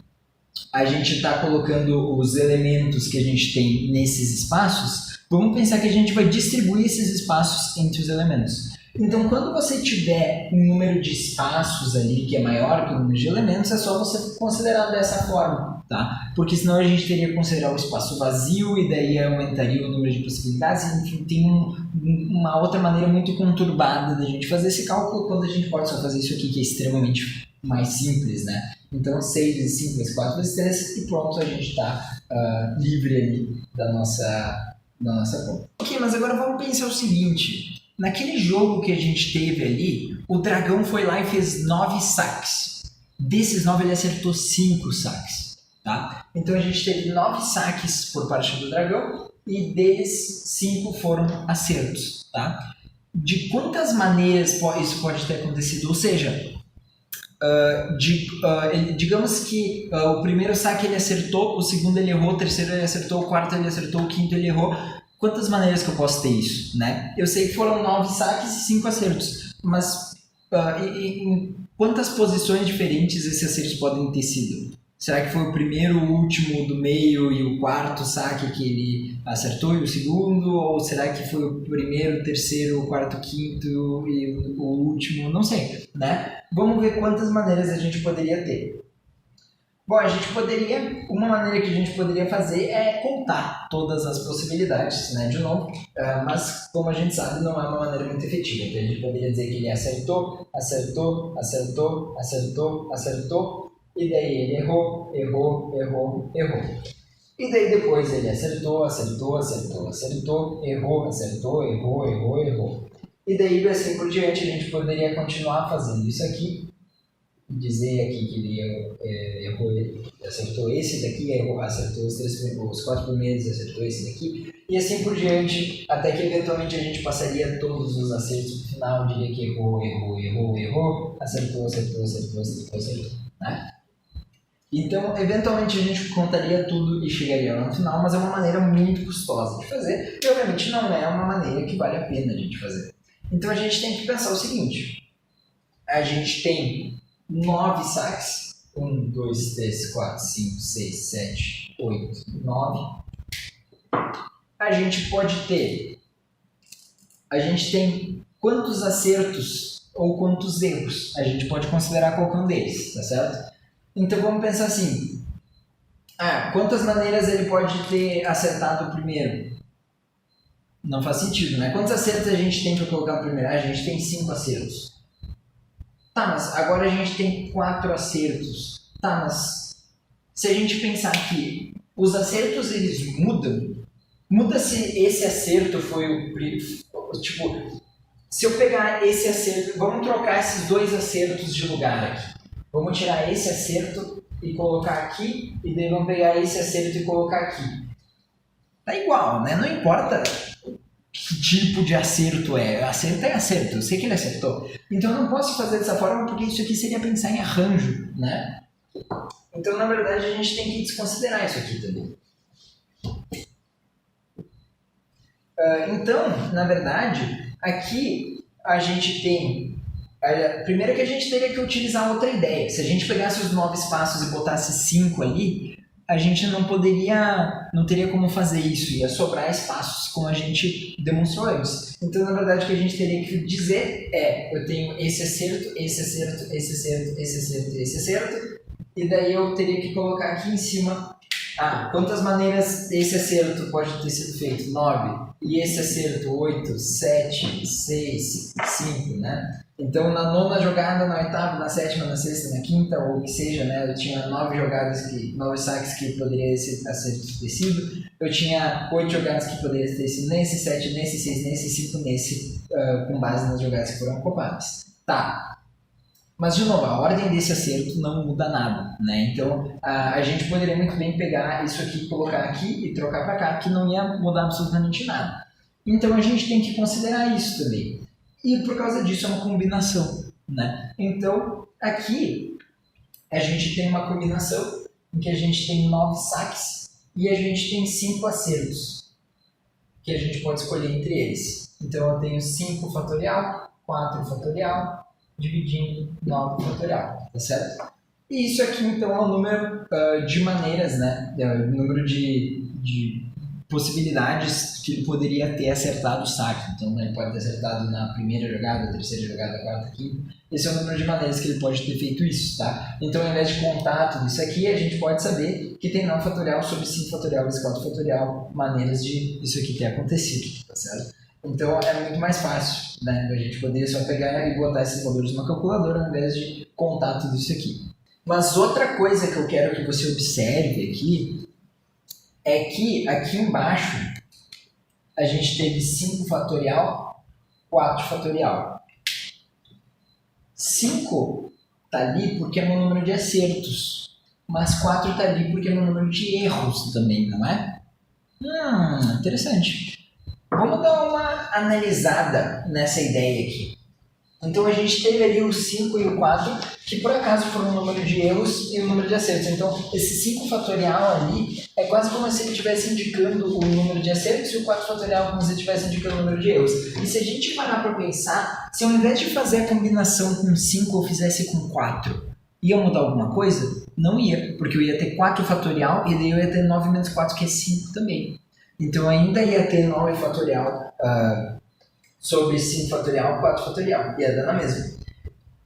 Speaker 1: a gente está colocando os elementos que a gente tem nesses espaços, vamos pensar que a gente vai distribuir esses espaços entre os elementos. Então, quando você tiver um número de espaços ali que é maior que o número de elementos, é só você considerar dessa forma, tá? Porque senão a gente teria que considerar o espaço vazio e daí aumentaria o número de possibilidades. Enfim, tem uma outra maneira muito conturbada da gente fazer esse cálculo quando a gente pode só fazer isso aqui, que é extremamente mais simples, né? Então, 6 vezes 5 vezes 4 vezes 3 e pronto, a gente está livre ali da nossa conta. Ok, mas agora vamos pensar o seguinte. Naquele jogo que a gente teve ali, o dragão foi lá e fez 9 saques. Desses 9 ele acertou 5 saques. Tá? Então a gente teve 9 saques por parte do dragão e deles 5 foram acertos. Tá? De quantas maneiras isso pode ter acontecido? Ou seja, digamos que o primeiro saque ele acertou, o segundo ele errou, o terceiro ele acertou, o quarto ele acertou, o quinto ele errou. Quantas maneiras que eu posso ter isso, né? Eu sei que foram 9 saques e 5 acertos, mas em quantas posições diferentes esses acertos podem ter sido? Será que foi o primeiro, o último, do meio e o quarto saque que ele acertou e o segundo? Ou será que foi o primeiro, o terceiro, o quarto, o quinto e o último? Não sei, né? Vamos ver quantas maneiras a gente poderia ter. Bom, uma maneira que a gente poderia fazer é contar todas as possibilidades, né, de novo, mas como a gente sabe, não é uma maneira muito efetiva. Então a gente poderia dizer que ele acertou, acertou, acertou, acertou, acertou, e daí ele errou, errou, errou, errou. E daí depois ele acertou, errou, acertou, errou. E daí assim por diante a gente poderia continuar fazendo isso aqui, dizer aqui que ele errou, acertou esse daqui, errou, acertou os 4 primeiros, acertou esse daqui, e assim por diante, até que eventualmente a gente passaria todos os acertos no final, diria que errou, acertou, né? Então, eventualmente a gente contaria tudo e chegaria lá no final, mas é uma maneira muito custosa de fazer, e obviamente não é uma maneira que vale a pena a gente fazer. Então a gente tem que pensar o seguinte, a gente tem 9 saques, 1, 2, 3, 4, 5, 6, 7, 8, 9. A gente tem quantos acertos ou quantos erros? A gente pode considerar qualquer um deles, tá certo? Então vamos pensar assim, quantas maneiras ele pode ter acertado o primeiro? Não faz sentido, né? Quantos acertos a gente tem para colocar no primeiro? A gente tem 5 acertos. Tá, mas agora a gente tem 4 acertos. Tá, mas se a gente pensar que os acertos eles mudam, muda se esse acerto foi o... Tipo, se eu pegar esse acerto, vamos trocar esses 2 acertos de lugar aqui. Vamos tirar esse acerto e colocar aqui, e daí vamos pegar esse acerto e colocar aqui. Tá igual, né? Não importa que tipo de acerto é. Acerto é acerto, eu sei que ele acertou. Então eu não posso fazer dessa forma porque isso aqui seria pensar em arranjo, né? Então, na verdade, a gente tem que desconsiderar isso aqui também. Então, na verdade, aqui a gente tem... Primeiro que a gente teria que utilizar outra ideia. Se a gente pegasse os 9 espaços e botasse 5 ali, a gente não teria como fazer isso, ia sobrar espaços, como a gente demonstrou antes. Então, na verdade, o que a gente teria que dizer eu tenho esse acerto, e daí eu teria que colocar aqui em cima, quantas maneiras esse acerto pode ter sido feito? 9. E esse acerto, 8, 7, 6, 5, né? Então, na 9ª jogada, na 8ª, na 7ª, na 6ª, na 5ª, ou o que seja, né? Eu tinha 9 saques que poderia ser acerto ter sido. Eu tinha 8 jogadas que poderiam ter sido nesse, 7 nesse, 6 nesse, 5 nesse, com base nas jogadas que foram ocupadas. Tá. Mas, de novo, a ordem desse acerto não muda nada, né? Então, a gente poderia muito bem pegar isso aqui, colocar aqui e trocar para cá, que não ia mudar absolutamente nada. Então, a gente tem que considerar isso também. E, por causa disso, é uma combinação, né? Então, aqui, a gente tem uma combinação em que a gente tem 9 saques e a gente tem 5 acertos, que a gente pode escolher entre eles. Então, eu tenho 5 fatorial, 4 fatorial, dividindo 9 fatorial, tá certo? E isso aqui, então, é o número de maneiras, né? O número de possibilidades que ele poderia ter acertado o saque. Então, ele pode ter acertado na primeira jogada, terceira jogada, quarta, quinta. Esse é o número de maneiras que ele pode ter feito isso, tá? Então, ao invés de contar tudo isso aqui, a gente pode saber que tem 9 fatorial sobre 5 fatorial vezes 4 fatorial maneiras de isso aqui ter acontecido, tá certo? Então, é muito mais fácil, né? A gente poder só pegar e botar esses valores numa calculadora ao invés de contar tudo isso aqui. Mas outra coisa que eu quero que você observe aqui é que aqui embaixo a gente teve 5 fatorial, 4 fatorial. 5 está ali porque é meu número de acertos, mas 4 está ali porque é meu número de erros também, não é? Interessante. Vamos dar uma analisada nessa ideia aqui. Então, a gente teve ali o 5 e o 4, que por acaso foram o número de erros e o número de acertos. Então, esse 5 fatorial ali é quase como se ele estivesse indicando o número de acertos e o 4 fatorial como se ele estivesse indicando o número de erros. E se a gente parar para pensar, se ao invés de fazer a combinação com 5 eu fizesse com 4, ia mudar alguma coisa? Não ia, porque eu ia ter 4 fatorial e daí eu ia ter 9 menos 4, que é 5 também. Então, ainda ia ter 9 fatorial sobre 5 fatorial, 4 fatorial. Ia dar na mesma.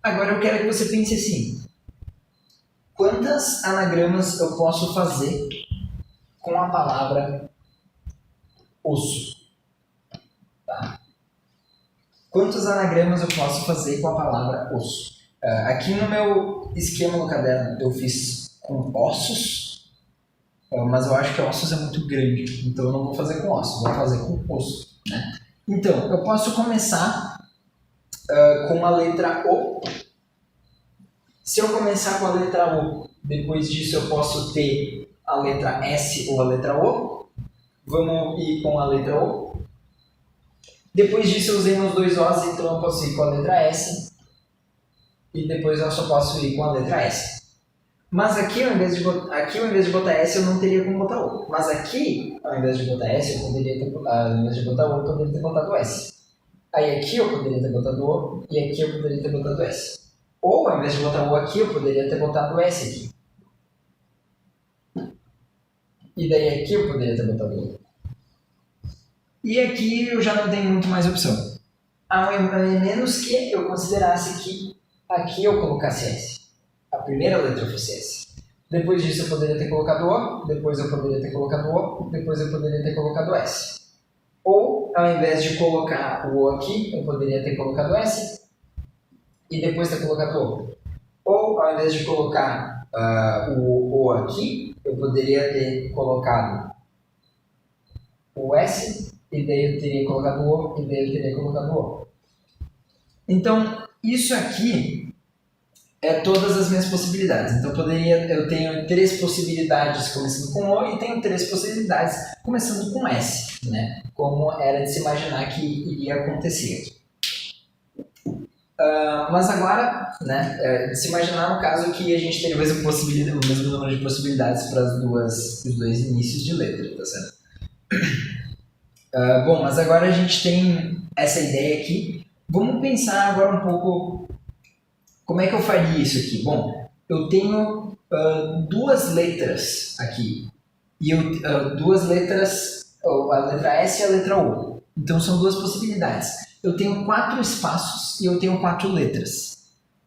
Speaker 1: Agora, eu quero que você pense assim. Quantas anagramas eu posso fazer com a palavra osso? Tá? Quantos anagramas eu posso fazer com a palavra osso? Aqui no meu esquema no caderno, eu fiz com ossos. mas eu acho que ossos é muito grande, então eu não vou fazer com ossos, vou fazer com osso, né? Então, eu posso começar com a letra O. Se eu começar com a letra O, depois disso eu posso ter a letra S ou a letra O. Vamos ir com a letra O. Depois disso eu usei meus dois Os, então eu posso ir com a letra S. E depois eu só posso ir com a letra S. Mas aqui, ao invés de botar S, eu não teria como botar O. Mas aqui, ao invés de botar S, eu poderia ter, ao invés de botar O, eu poderia ter botado S. Aí aqui eu poderia ter botado O, e aqui eu poderia ter botado S. Ou, ao invés de botar O aqui, eu poderia ter botado S aqui. E daí aqui eu poderia ter botado O. E aqui eu já não tenho muito mais opção. A menos que eu considerasse que aqui eu colocasse S. A primeira letra fosse S. Depois disso eu poderia ter colocado O, depois eu poderia ter colocado O, depois eu poderia ter colocado S. Ou, ao invés de colocar o O aqui, eu poderia ter colocado S e depois ter colocado O. Ou, ao invés de colocar o O aqui, eu poderia ter colocado o S e daí eu teria colocado o O e daí eu teria colocado o O. Então, isso aqui é todas as minhas possibilidades. Então, eu tenho 3 possibilidades começando com O e tenho 3 possibilidades começando com S, né? Como era de se imaginar que iria acontecer aqui. Mas agora, né, se imaginar no caso que a gente tem o mesmo número de possibilidades para os dois inícios de letra, tá certo? Bom, mas agora a gente tem essa ideia aqui. Vamos pensar agora um pouco como é que eu faria isso aqui. Bom, eu tenho 2 letras aqui. E duas letras, a letra S e a letra O. Então são 2 possibilidades. Eu tenho 4 espaços e eu tenho 4 letras.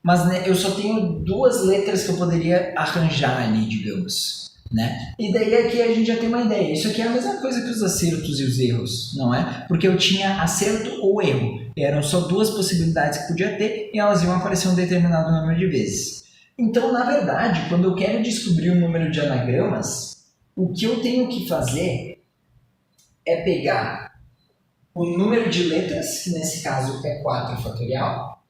Speaker 1: Mas né, eu só tenho 2 letras que eu poderia arranjar ali, digamos. Né? E daí aqui a gente já tem uma ideia. Isso aqui é a mesma coisa que os acertos e os erros, não é? Porque eu tinha acerto ou erro. Eram só 2 possibilidades que podia ter e elas iam aparecer um determinado número de vezes. Então, na verdade, quando eu quero descobrir o número de anagramas, o que eu tenho que fazer é pegar o número de letras, que nesse caso é 4 fatorial,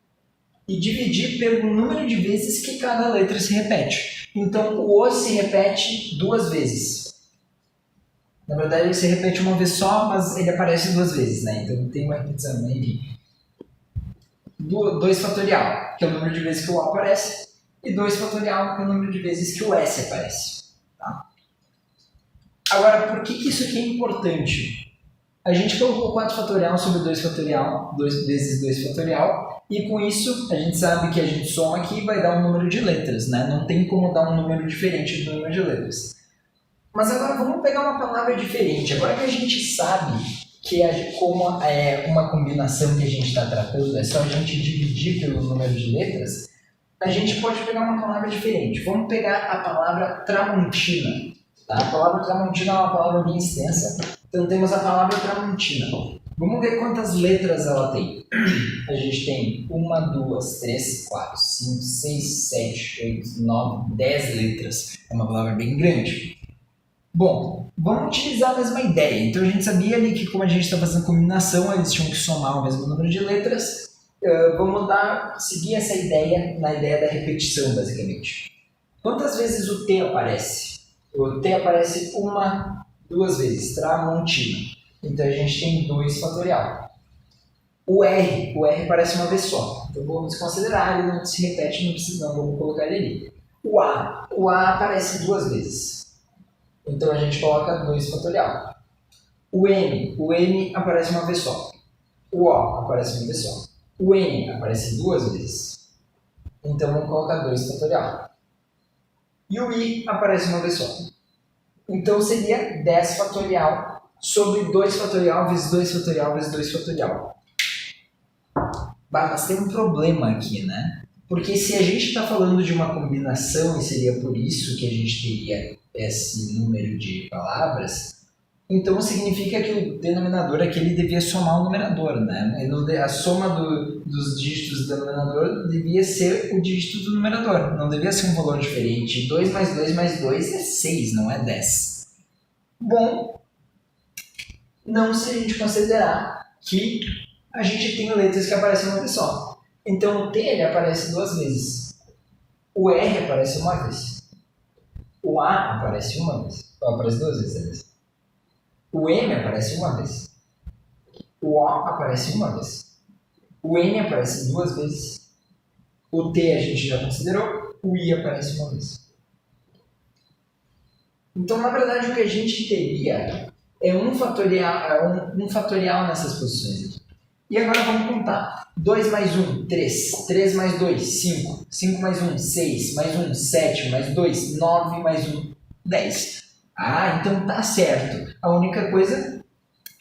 Speaker 1: e dividir pelo número de vezes que cada letra se repete. Então, o O se repete 2 vezes. Na verdade, ele se repete uma vez só, mas ele aparece 2 vezes, né? Então, tem uma repetição, né? Enfim. 2 fatorial, que é o número de vezes que o O aparece, e 2 fatorial, que é o número de vezes que o S aparece. Tá? Agora, por que isso aqui é importante? A gente colocou 4 fatorial sobre 2 fatorial, 2 vezes 2 fatorial, e com isso a gente sabe que a gente soma aqui e vai dar um número de letras, né? Não tem como dar um número diferente do número de letras. Mas agora vamos pegar uma palavra diferente. Agora que a gente sabe que como é uma combinação que a gente está tratando, é só a gente dividir pelo número de letras, a gente pode pegar uma palavra diferente. Vamos pegar a palavra tramontina. Tá? A palavra tramontina é uma palavra bem extensa, então temos a palavra tramontina. Vamos ver quantas letras ela tem. A gente tem 1, 2, 3, 4, 5, 6, 7, 8, 9, 10 letras. É uma palavra bem grande. Bom, vamos utilizar a mesma ideia. Então a gente sabia ali que como a gente está fazendo combinação, eles tinham que somar o mesmo número de letras. Vamos seguir essa ideia na ideia da repetição, basicamente. Quantas vezes o T aparece? O T aparece 1, 2 vezes, tramontina. Então a gente tem 2 fatorial. O R aparece uma vez só. Então vamos desconsiderar, ele não se repete, não precisa, não, vamos colocar ele ali. O A aparece 2 vezes. Então a gente coloca 2 fatorial. O N aparece uma vez só. O O aparece uma vez só. O N aparece 2 vezes. Então vamos colocar 2 fatorial. E o I aparece uma vez só. Então seria 10 fatorial sobre 2 fatorial vezes 2 fatorial vezes 2 fatorial. Mas tem um problema aqui, né? Porque se a gente está falando de uma combinação, e seria por isso que a gente teria esse número de palavras, então significa que o denominador aqui ele devia somar o numerador, né? A soma dos dígitos do denominador devia ser o dígito do numerador, não devia ser um valor diferente. 2 mais 2 mais 2 é 6, não é 10. Bom, não se a gente considerar que a gente tem letras que aparecem uma vez só. Então o T ele aparece duas vezes, o R aparece uma vez, o A aparece uma vez, ou aparece duas vezes, aliás. O M aparece uma vez, o O aparece uma vez, o N aparece duas vezes, o T a gente já considerou, o I aparece uma vez. Então, na verdade, o que a gente teria é um fatorial nessas posições aqui. E agora vamos contar. 2 mais 1, 3. 3 mais 2, 5. 5 mais 1, 6. Mais 1, 7. Mais 2, 9. Mais 1, 10. Ah, então tá certo. A única coisa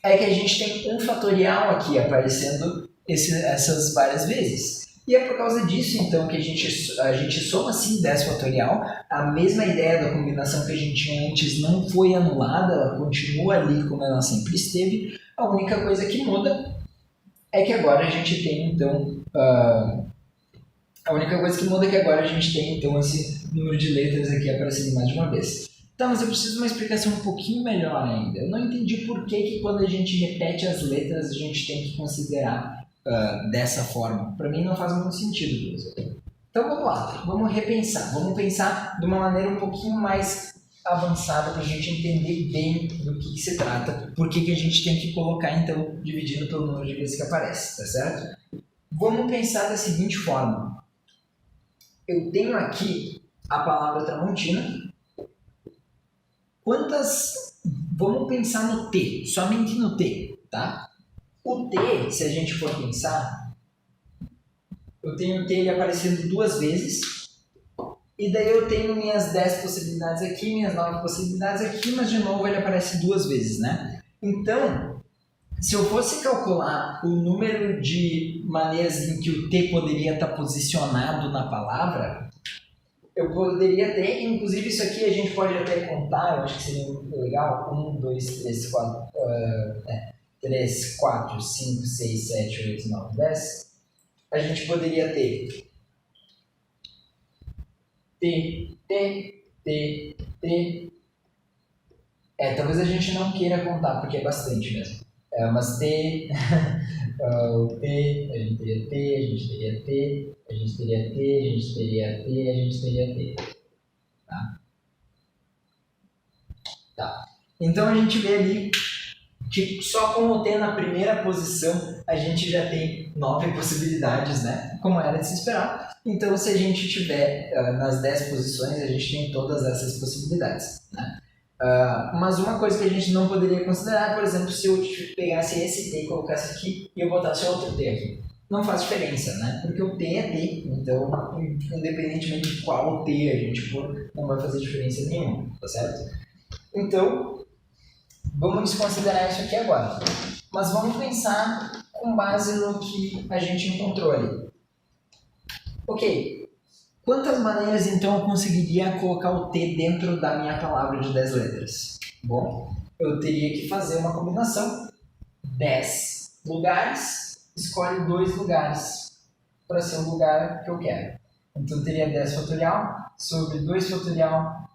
Speaker 1: é que a gente tem um fatorial aqui aparecendo essas várias vezes. E é por causa disso, então, que a gente soma assim 10 fatorial. A mesma ideia da combinação que a gente tinha antes não foi anulada, ela continua ali como ela sempre esteve. A única coisa que muda é que agora a gente tem, então, a única coisa que muda é que agora a gente tem, então, esse número de letras aqui aparecendo mais de uma vez. Tá, mas eu preciso de uma explicação um pouquinho melhor ainda. Eu não entendi por que quando a gente repete as letras a gente tem que considerar dessa forma. Para mim não faz muito sentido, professor. Então vamos lá, vamos repensar. Vamos pensar de uma maneira um pouquinho mais avançada para a gente entender bem do que se trata, por que a gente tem que colocar, então, dividindo pelo número de vezes que aparece, tá certo? Vamos pensar da seguinte forma. Eu tenho aqui a palavra Tramontina. Vamos pensar no T, somente no T, tá? O T, se a gente for pensar, eu tenho o T ele aparecendo duas vezes, e daí eu tenho minhas 10 possibilidades aqui, minhas 9 possibilidades aqui, mas de novo ele aparece duas vezes, né? Então, se eu fosse calcular o número de maneiras em que o T poderia estar posicionado na palavra, eu poderia ter, inclusive isso aqui a gente pode até contar, eu acho que seria muito legal, 1, 2, 3, 4, 3, 4, 5, 6, 7, 8, 9, 10, a gente poderia ter T, T, T, T. Talvez a gente não queira contar, porque é bastante mesmo. Mas T, o T, a gente teria T, a gente teria T, a gente teria T, a gente teria T, a gente teria T. Tá? Então a gente vê ali que só com o T na primeira posição a gente já tem 9 possibilidades, né? Como era de se esperar. Então, se a gente tiver nas 10 posições, a gente tem todas essas possibilidades, né? Mas uma coisa que a gente não poderia considerar, por exemplo, se eu pegasse esse T e colocasse aqui e eu botasse outro T aqui. Não faz diferença, né? Porque o T é T, então, independentemente de qual T a gente for, não vai fazer diferença nenhuma, tá certo? Então, vamos desconsiderar isso aqui agora. Mas vamos pensar com base no que a gente encontrou ali. Ok, quantas maneiras então eu conseguiria colocar o T dentro da minha palavra de 10 letras? Bom, eu teria que fazer uma combinação. 10 lugares, escolhe 2 lugares para ser o lugar que eu quero. Então, eu teria 10 fatorial sobre 2 fatorial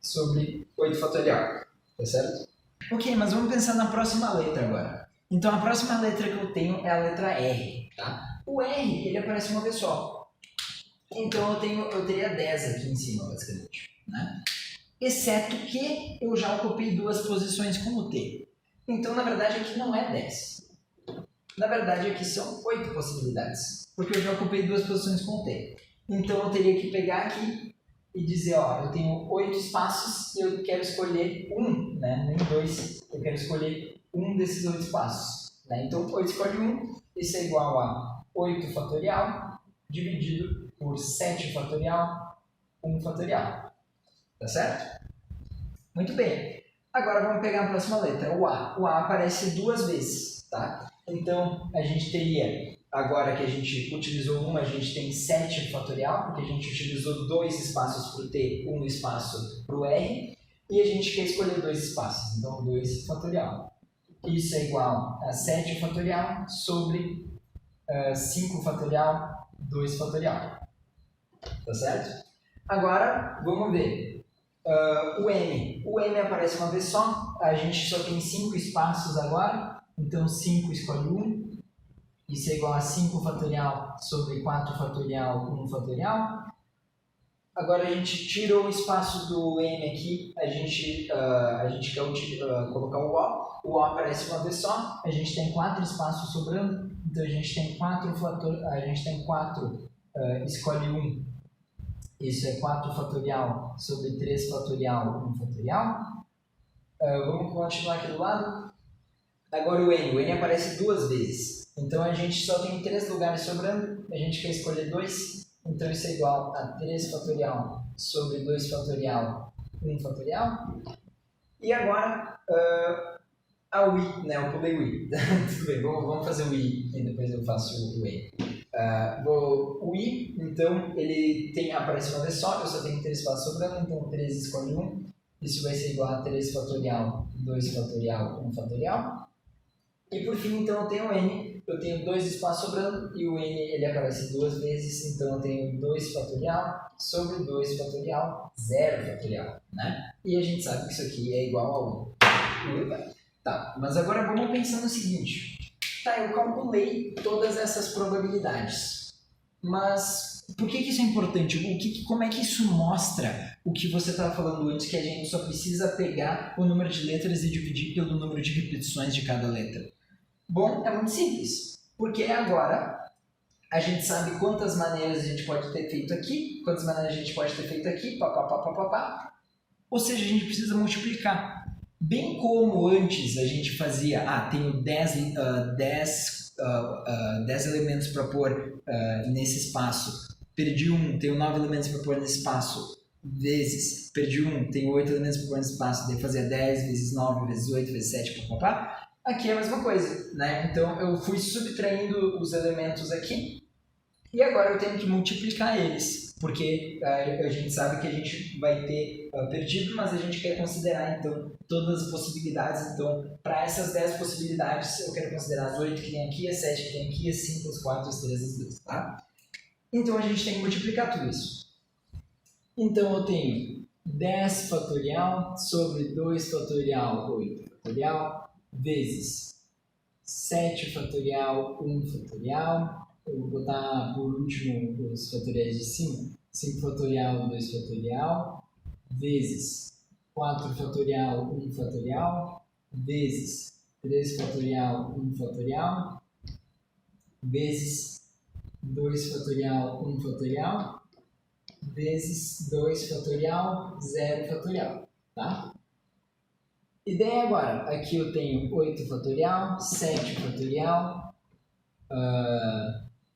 Speaker 1: sobre 8 fatorial. Tá certo? Ok, mas vamos pensar na próxima letra agora. Então, a próxima letra que eu tenho é a letra R. Tá? O R, ele aparece uma vez só. Então, eu teria 10 aqui em cima, basicamente. Né? Exceto que eu já ocupei 2 posições com o T. Então, na verdade, aqui não é 10. Na verdade, aqui são 8 possibilidades. Porque eu já ocupei 2 posições com o T. Então, eu teria que pegar aqui e dizer, ó, eu tenho 8 espaços e eu quero escolher um, né? Nem 2. Eu quero escolher um desses 8 espaços. Né? Então, 8 escolhe 1. Isso é igual a 8 fatorial dividido por 7 fatorial, 1 fatorial. Tá certo? Muito bem. Agora vamos pegar a próxima letra, o A. O A aparece 2 vezes, tá? Então, a gente teria, agora que a gente utilizou 1, a gente tem 7 fatorial, porque a gente utilizou 2 espaços para o T, 1 espaço para o R, e a gente quer escolher 2 espaços, então 2 fatorial. Isso é igual a 7 fatorial sobre 5 fatorial, 2 fatorial. Tá certo? Agora, vamos ver. O M. O M aparece uma vez só. a gente só tem 5 espaços agora, então 5 escolhe 1, isso é igual a 5 fatorial sobre 4 fatorial, 1 fatorial. Agora a gente tirou o espaço do n aqui, a gente quer colocar o O aparece uma vez só, a gente tem 4 espaços sobrando, então a gente tem 4 escolhe 1, isso é 4 fatorial sobre 3 fatorial, 1 fatorial. Vamos continuar aqui do lado. Agora o n aparece 2 vezes, então a gente só tem 3 lugares sobrando, a gente quer escolher 2, então isso é igual a 3 fatorial sobre 2 fatorial, 1 fatorial. E agora a o i, né? Eu pulei o i. Tudo bem, vamos fazer o i e depois eu faço o n. O i, então, ele aparece uma vez só, eu só tenho 3 espaços sobrando, então 3 escolhe 1. Isso vai ser igual a 3 fatorial, 2 fatorial, 1 fatorial. E por fim, então, eu tenho o n, eu tenho 2 espaços sobrando e o n ele aparece 2 vezes, então eu tenho 2 fatorial sobre 2 fatorial, 0 fatorial, né? E a gente sabe que isso aqui é igual a 1. Tá, mas agora vamos pensar no seguinte. Tá, eu calculei todas essas probabilidades, mas por que isso é importante? Como é que isso mostra o que você estava falando antes, que a gente só precisa pegar o número de letras e dividir pelo número de repetições de cada letra? Bom, é muito simples, porque agora a gente sabe quantas maneiras a gente pode ter feito aqui, quantas maneiras a gente pode ter feito aqui, papapá. Ou seja, a gente precisa multiplicar. Bem como antes a gente fazia, tenho 10 elementos para pôr nesse espaço, perdi 1, tenho 9 elementos para pôr nesse espaço, vezes, perdi 1, tenho 8 elementos para pôr nesse espaço, daí fazia 10 vezes 9 vezes 8 vezes 7, papapá. Aqui é a mesma coisa, né? Então eu fui subtraindo os elementos aqui e agora eu tenho que multiplicar eles, porque a gente sabe que a gente vai ter perdido, mas a gente quer considerar então todas as possibilidades. Então, para essas 10 possibilidades, eu quero considerar as 8 que tem aqui, as 7 que tem aqui, as 5, as 4, as 3, as 2, tá? Então a gente tem que multiplicar tudo isso. Então eu tenho 10 fatorial sobre 2 fatorial, 8 fatorial, vezes 7 fatorial, 1 fatorial, eu vou botar por último os fatoriais de cima, 5 fatorial, 2 fatorial, vezes 4 fatorial, 1 fatorial, vezes 3 fatorial, 1 fatorial, vezes 2 fatorial, 1 fatorial, vezes 2 fatorial, 0 fatorial, tá? E daí agora, aqui eu tenho 8 fatorial, 7 fatorial,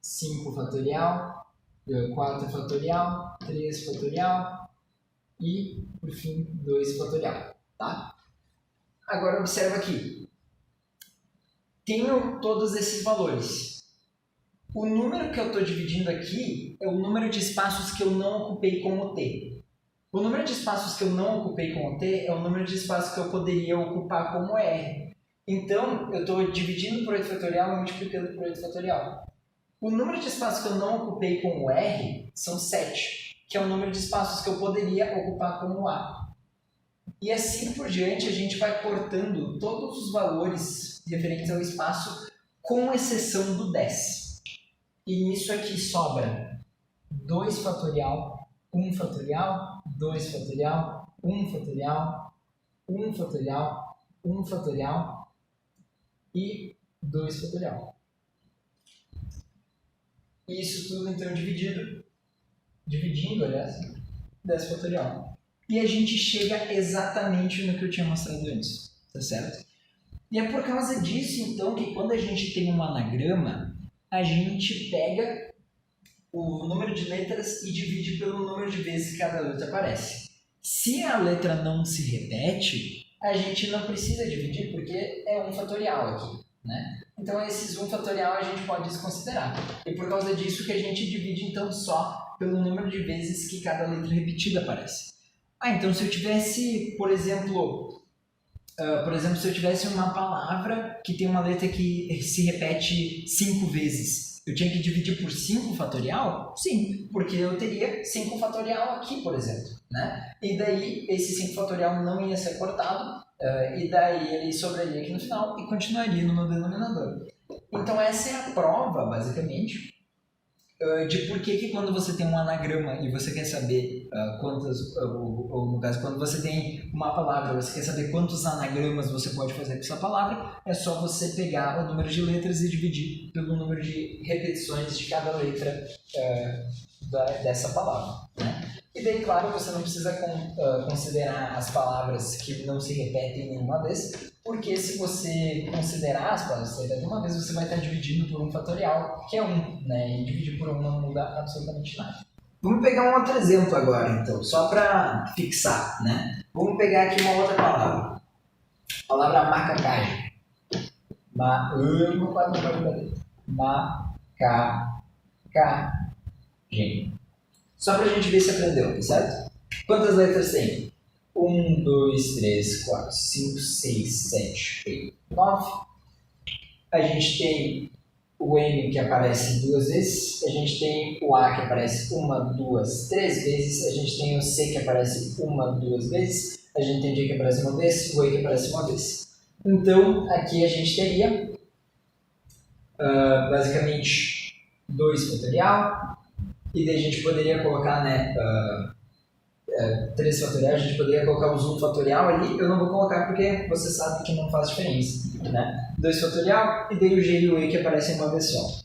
Speaker 1: 5 fatorial, 4 fatorial, 3 fatorial e, por fim, 2 fatorial, tá? Agora observa aqui. Tenho todos esses valores. O número que eu estou dividindo aqui é o número de espaços que eu não ocupei com o t. O número de espaços que eu não ocupei com o t é o número de espaços que eu poderia ocupar como r. Então, eu estou dividindo por 8 fatorial e multiplicando por 8 fatorial. O número de espaços que eu não ocupei com o r são 7, que é o número de espaços que eu poderia ocupar com o a. E assim por diante, a gente vai cortando todos os valores referentes ao espaço, com exceção do 10. E nisso aqui sobra 2 fatorial, 1 fatorial, 2 fatorial, 1 fatorial, 1 fatorial, 1 fatorial e 2 fatorial. E isso tudo então dividindo, aliás, 10 fatorial. E a gente chega exatamente no que eu tinha mostrado antes, tá certo? E é por causa disso, então, que quando a gente tem um anagrama, a gente pega o número de letras e divide pelo número de vezes que cada letra aparece. Se a letra não se repete, a gente não precisa dividir, porque é 1 fatorial aqui, né? Então, esses 1 fatorial a gente pode desconsiderar. E por causa disso que a gente divide, então, só pelo número de vezes que cada letra repetida aparece. Então, se eu tivesse, por exemplo, se eu tivesse uma palavra que tem uma letra que se repete 5 vezes, eu tinha que dividir por 5 fatorial? Sim, porque eu teria 5 fatorial aqui, por exemplo, né? E daí, esse 5 fatorial não ia ser cortado, e daí ele sobraria aqui no final e continuaria no meu denominador. Então essa é a prova, basicamente, de por que quando você tem um anagrama e você quer saber quantas, ou no caso, quando você tem uma palavra, você quer saber quantos anagramas você pode fazer com essa palavra, é só você pegar o número de letras e dividir pelo número de repetições de cada letra dessa palavra, né? E daí, claro, você não precisa considerar as palavras que não se repetem nenhuma vez, porque se você considerar as palavras que se repetem uma vez, você vai estar dividindo por um fatorial, que é 1, né? E dividir por 1 não muda absolutamente nada. Vamos pegar um outro exemplo agora, então, só para fixar, né? Vamos pegar aqui uma outra palavra. Palavra macacagem. Macacagem. Só pra gente ver se aprendeu, certo? Quantas letras tem? 1, 2, 3, 4, 5, 6, 7, 8, 9. A gente tem o M que aparece 2 vezes. A gente tem o A que aparece 1, 2, 3 vezes. A gente tem o C que aparece 1, 2 vezes. A gente tem o D que aparece uma vez. O E que aparece uma vez. Então, aqui a gente teria basicamente 2 fatorial. E daí a gente poderia colocar, né, 3 fatorial, a gente poderia colocar os 1 fatorial ali, eu não vou colocar porque você sabe que não faz diferença, né? 2 fatorial e daí o G e o E que aparecem uma vez só.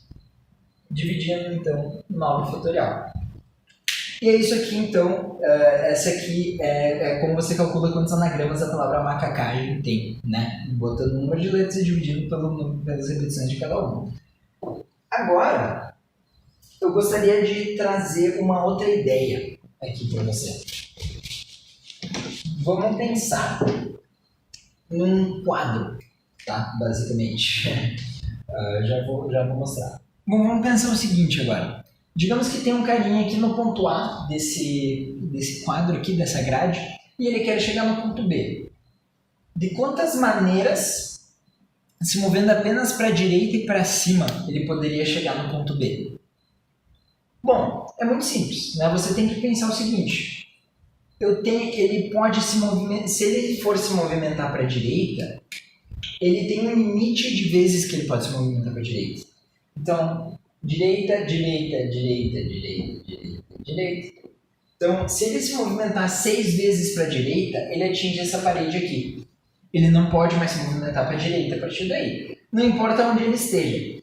Speaker 1: Dividindo, então, 9 fatorial. E é isso aqui, então, essa aqui é como você calcula quantos anagramas a palavra macacagem tem, né? Botando o número de letras e dividindo pelas repetições de cada uma. Agora, eu gostaria de trazer uma outra ideia aqui para você. Vamos pensar num quadro, tá? Basicamente. Já vou mostrar. Bom, vamos pensar o seguinte agora. Digamos que tem um carinha aqui no ponto A desse quadro aqui, dessa grade, e ele quer chegar no ponto B. De quantas maneiras, se movendo apenas para a direita e para cima, ele poderia chegar no ponto B? Bom, é muito simples, né? Você tem que pensar o seguinte: ele pode se movimentar, se ele for se movimentar para a direita, ele tem um limite de vezes que ele pode se movimentar para a direita. Então, direita, direita, direita, direita, direita, direita. Então, se ele se movimentar 6 vezes para a direita, ele atinge essa parede aqui. Ele não pode mais se movimentar para a direita a partir daí. Não importa onde ele esteja.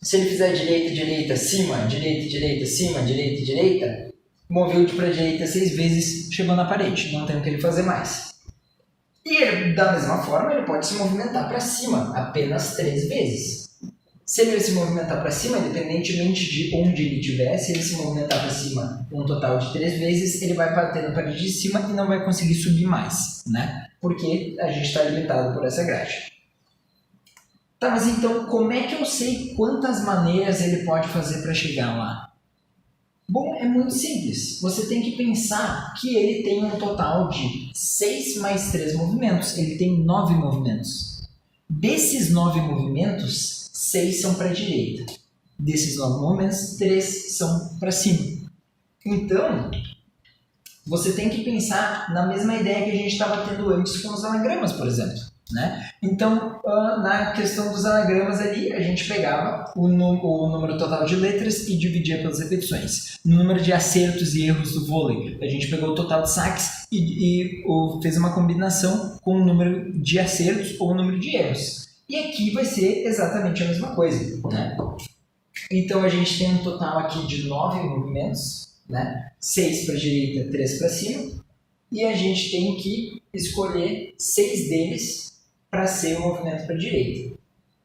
Speaker 1: Se ele fizer direita, direita, cima, direita, direita, cima, direita, direita, moveu para a direita 6 vezes, chegou na parede, não tem o que ele fazer mais. E ele, da mesma forma, ele pode se movimentar para cima apenas 3 vezes. Se ele se movimentar para cima, independentemente de onde ele estiver, se ele se movimentar para cima um total de 3 vezes, ele vai bater na parede de cima e não vai conseguir subir mais, né? Porque a gente está limitado por essa grade. Tá, mas então como é que eu sei quantas maneiras ele pode fazer para chegar lá? Bom, é muito simples. Você tem que pensar que ele tem um total de 6 mais 3 movimentos. Ele tem 9 movimentos. Desses 9 movimentos, 6 são para a direita. Desses 9 movimentos, 3 são para cima. Então, você tem que pensar na mesma ideia que a gente estava tendo antes com os anagramas, por exemplo. Né? Então, na questão dos anagramas ali, a gente pegava o número total de letras e dividia pelas repetições. No número de acertos e erros do vôlei, a gente pegou o total de saques e fez uma combinação com o número de acertos ou o número de erros. E aqui vai ser exatamente a mesma coisa. Né? Então, a gente tem um total aqui de 9 movimentos, né? 6 para a direita, 3 para cima, e a gente tem que escolher 6 deles para ser o movimento para a direita.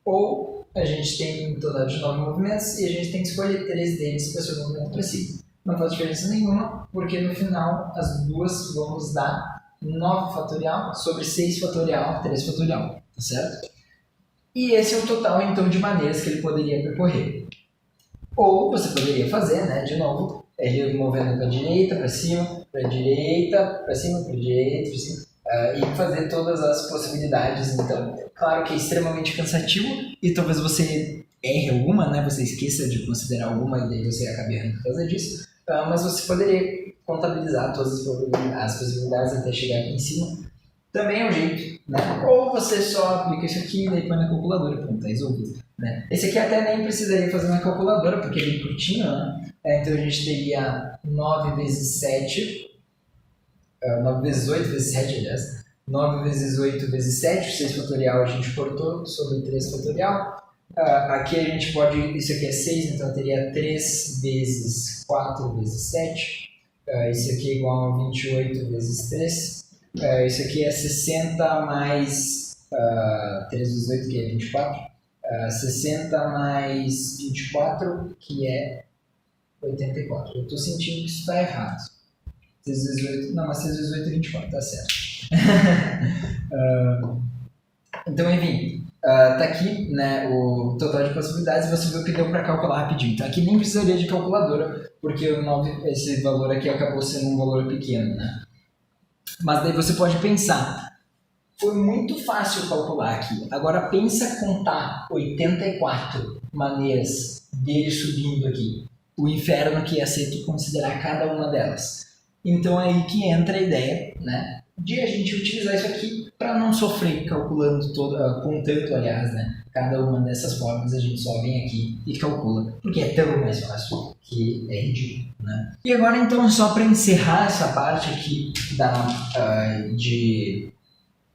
Speaker 1: Ou a gente tem um total de 9 movimentos e a gente tem que escolher 3 deles para ser o movimento para cima. Não faz diferença nenhuma, porque no final as duas vão nos dar 9 fatorial sobre 6 fatorial, 3 fatorial, tá certo? E esse é o total, então, de maneiras que ele poderia percorrer. Ou você poderia fazer, né, de novo, ele movendo para a direita, para cima, para a direita, para cima, para a direita, para cima. E fazer todas as possibilidades. Então, claro que é extremamente cansativo e talvez você erre alguma, né? Você esqueça de considerar alguma e daí você acabe errando por causa disso. Mas você poderia contabilizar todas as possibilidades até chegar aqui em cima. também é um jeito, né? Ou você só aplica isso aqui e daí põe na calculadora, pronto, tá resolvido, né? Esse aqui até nem precisaria fazer na calculadora, porque é bem curtinho, né? Então a gente teria 9 vezes 7, 9 vezes 8 vezes 7, aliás, 9 vezes 8 vezes 7, 6 fatorial a gente cortou sobre 3 fatorial. Aqui a gente pode, isso aqui é 6, então eu teria 3 vezes 4 vezes 7. Isso aqui é igual a 28 vezes 3. Isso aqui é 60 mais 3 vezes 8, que é 24. 60 mais 24, que é 84. Eu estou sentindo que isso está errado. 6 vezes 8, não, mas 6 vezes 8 é 24, tá certo. Então, enfim, tá aqui, né, o total de possibilidades, você viu que deu para calcular rapidinho. Então aqui nem precisaria de calculadora, porque esse valor aqui acabou sendo um valor pequeno, né? Mas daí você pode pensar, foi muito fácil calcular aqui. Agora pensa contar 84 maneiras dele subindo aqui. O inferno que ia ser tu considerar cada uma delas. Então é aí que entra a ideia, né, de a gente utilizar isso aqui para não sofrer calculando contando, aliás, né, cada uma dessas formas. A gente só vem aqui e calcula, porque é tão mais fácil que é ridículo, né? E agora então, só para encerrar essa parte aqui de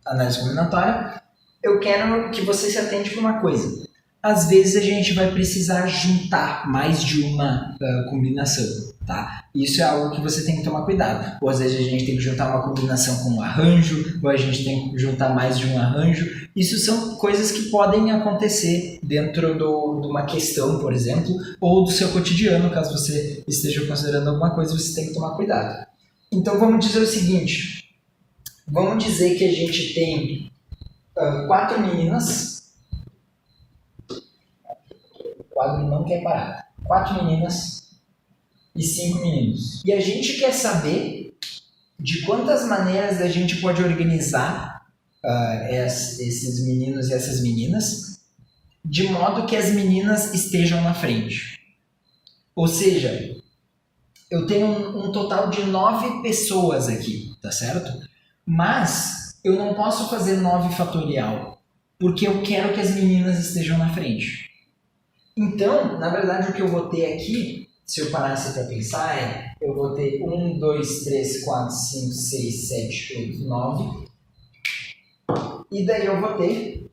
Speaker 1: análise combinatória, eu quero que você se atente para uma coisa. Às vezes a gente vai precisar juntar mais de uma combinação, tá? Isso é algo que você tem que tomar cuidado. Ou às vezes a gente tem que juntar uma combinação com um arranjo, ou a gente tem que juntar mais de um arranjo. Isso são coisas que podem acontecer dentro de uma questão, por exemplo, ou do seu cotidiano, caso você esteja considerando alguma coisa, você tem que tomar cuidado. Então vamos dizer o seguinte, vamos dizer que a gente tem 4 meninas. O quadro não quer parar. 4 meninas e 5 meninos. E a gente quer saber de quantas maneiras a gente pode organizar esses meninos e essas meninas, de modo que as meninas estejam na frente. Ou seja, eu tenho um total de 9 pessoas aqui, tá certo? Mas eu não posso fazer 9 fatorial, porque eu quero que as meninas estejam na frente. Então, na verdade, o que eu vou ter aqui, se eu parasse para pensar, eu vou ter 1, 2, 3, 4, 5, 6, 7, 8, 9. E daí eu vou ter...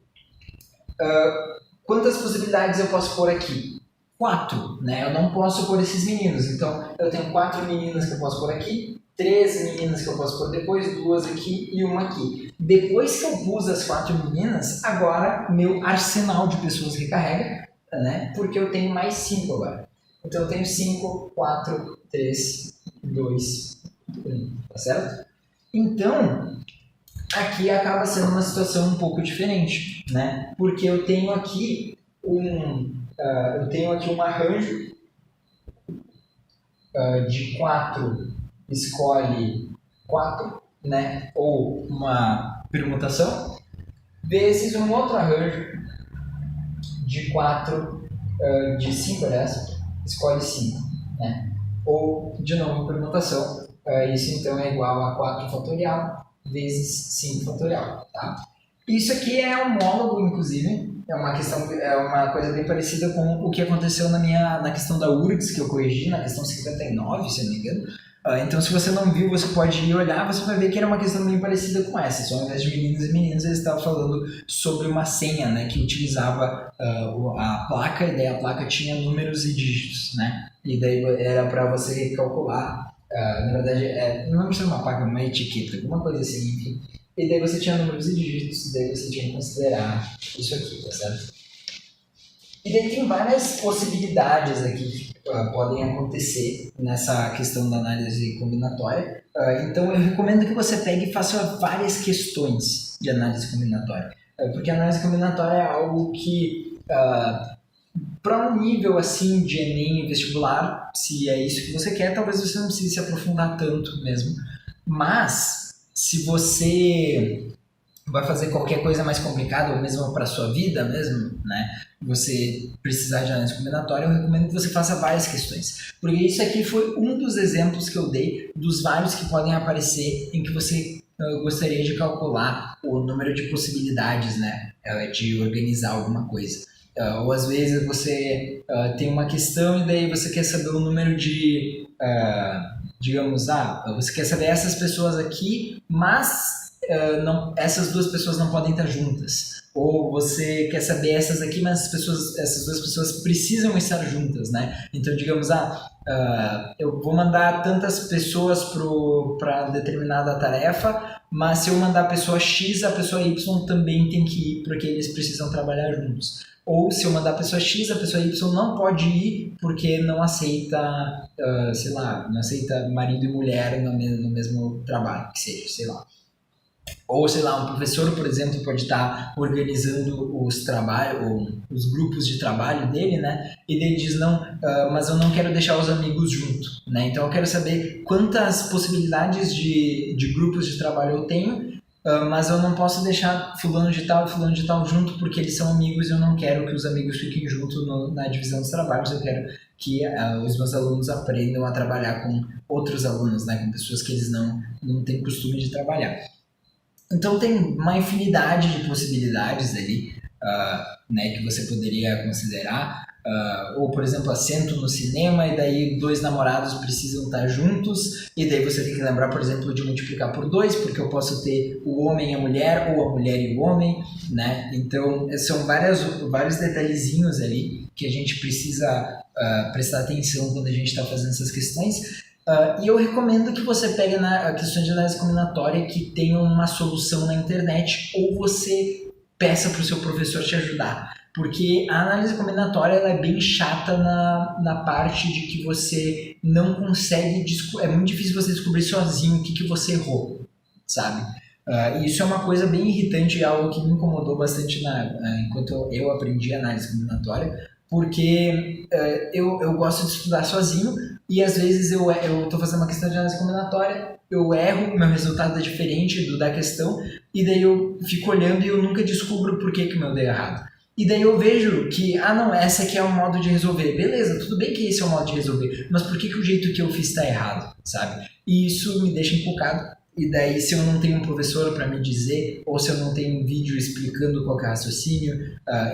Speaker 1: quantas possibilidades eu posso pôr aqui? 4, né? Eu não posso pôr esses meninos. Então, eu tenho 4 meninas que eu posso pôr aqui, 3 meninas que eu posso pôr depois, 2 aqui e 1 aqui. Depois que eu pus as 4 meninas, agora meu arsenal de pessoas recarrega, né? Porque eu tenho mais 5 agora. Então eu tenho 5, 4, 3, 2, 1, tá certo? Então, aqui acaba sendo uma situação um pouco diferente, né? Porque eu tenho aqui um arranjo de 4, escolhe 4, né? Ou uma permutação, vezes um outro arranjo de 4, de 5, aliás, escolhe 5, né? Ou, de novo, permutação. Isso então é igual a 4 fatorial vezes 5 fatorial, tá? Isso aqui é homólogo, inclusive, é uma coisa bem parecida com o que aconteceu na questão da URGS, que eu corrigi, na questão 59, se eu não me engano. Então, se você não viu, você pode ir olhar, você vai ver que era uma questão bem parecida com essa. Só ao invés de meninos e meninas, eles estavam falando sobre uma senha, né, que utilizava a placa, e daí a placa tinha números e dígitos, né? E daí era para você calcular, na verdade, não chama uma placa, uma etiqueta, alguma coisa assim, enfim. E daí você tinha números e dígitos, e daí você tinha que considerar isso aqui, tá certo? E daí tem várias possibilidades aqui que podem acontecer nessa questão da análise combinatória. Então eu recomendo que você pegue e faça várias questões de análise combinatória. Porque a análise combinatória é algo que, para um nível assim de Enem e vestibular, se é isso que você quer, talvez você não precise se aprofundar tanto mesmo. Mas, se você vai fazer qualquer coisa mais complicada, ou mesmo para a sua vida mesmo, né, você precisar de análise combinatória, eu recomendo que você faça várias questões. Porque isso aqui foi um dos exemplos que eu dei, dos vários que podem aparecer, em que você eu gostaria de calcular o número de possibilidades, né, de organizar alguma coisa. Ou às vezes você tem uma questão e daí você quer saber o número de, digamos, você quer saber essas pessoas aqui, mas não, essas duas pessoas não podem estar juntas. Ou você quer saber essas aqui, mas essas duas pessoas precisam estar juntas, né? Então, digamos, eu vou mandar tantas pessoas para determinada tarefa, mas se eu mandar a pessoa X, a pessoa Y também tem que ir, porque eles precisam trabalhar juntos. Ou se eu mandar a pessoa X, a pessoa Y não pode ir porque não aceita, sei lá, não aceita marido e mulher no mesmo trabalho, que seja, sei lá. Ou, sei lá, um professor, por exemplo, pode estar organizando os trabalhos, os grupos de trabalho dele, né? E ele diz, não, mas eu não quero deixar os amigos junto, né? Então eu quero saber quantas possibilidades de grupos de trabalho eu tenho, mas eu não posso deixar fulano de tal e fulano de tal junto porque eles são amigos e eu não quero que os amigos fiquem juntos na divisão dos trabalhos, eu quero que os meus alunos aprendam a trabalhar com outros alunos, né? Com pessoas que eles não têm costume de trabalhar. Então tem uma infinidade de possibilidades ali, né, que você poderia considerar. Ou, por exemplo, assento no cinema e daí dois namorados precisam estar juntos e daí você tem que lembrar, por exemplo, de multiplicar por 2, porque eu posso ter o homem e a mulher ou a mulher e o homem, né? Então são vários detalhezinhos ali que a gente precisa prestar atenção quando a gente está fazendo essas questões. E eu recomendo que você pegue na questão de análise combinatória que tenha uma solução na internet ou você peça para o seu professor te ajudar. Porque a análise combinatória ela é bem chata na parte de que você não consegue... É muito difícil você descobrir sozinho o que você errou, sabe? E isso é uma coisa bem irritante, algo que me incomodou bastante enquanto eu aprendi análise combinatória, porque eu gosto de estudar sozinho e às vezes eu estou fazendo uma questão de análise combinatória, eu erro, meu resultado é diferente do da questão e daí eu fico olhando e eu nunca descubro por que o meu deu errado. E daí eu vejo que, não, essa aqui é o modo de resolver. Beleza, tudo bem que esse é o modo de resolver, mas por que o jeito que eu fiz está errado, sabe? E isso me deixa encucado. E daí, se eu não tenho um professor para me dizer, ou se eu não tenho um vídeo explicando qual que é o raciocínio,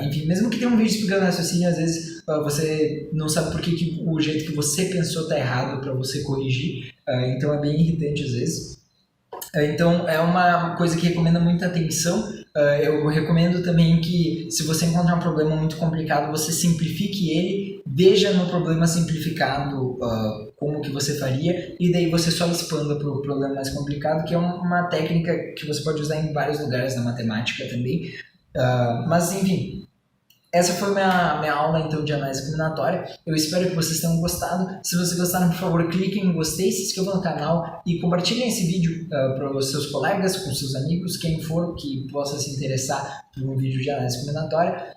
Speaker 1: enfim, mesmo que tenha um vídeo explicando o raciocínio, às vezes você não sabe por que o jeito que você pensou está errado para você corrigir, então é bem irritante às vezes. Então, é uma coisa que recomenda muita atenção. Eu recomendo também que, se você encontrar um problema muito complicado, você simplifique ele, veja no problema simplificado como que você faria, e daí você só expanda para o problema mais complicado, que é uma técnica que você pode usar em vários lugares da matemática também. Mas, enfim... Essa foi minha aula, então, de análise combinatória. Eu espero que vocês tenham gostado. Se vocês gostaram, por favor, cliquem em gostei, se inscrevam no canal e compartilhem esse vídeo para os seus colegas, com seus amigos, quem for que possa se interessar por um vídeo de análise combinatória.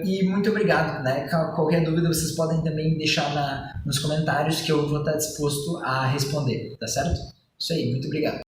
Speaker 1: E muito obrigado, né? Qualquer dúvida vocês podem também deixar nos comentários que eu vou estar disposto a responder, tá certo? Isso aí, muito obrigado.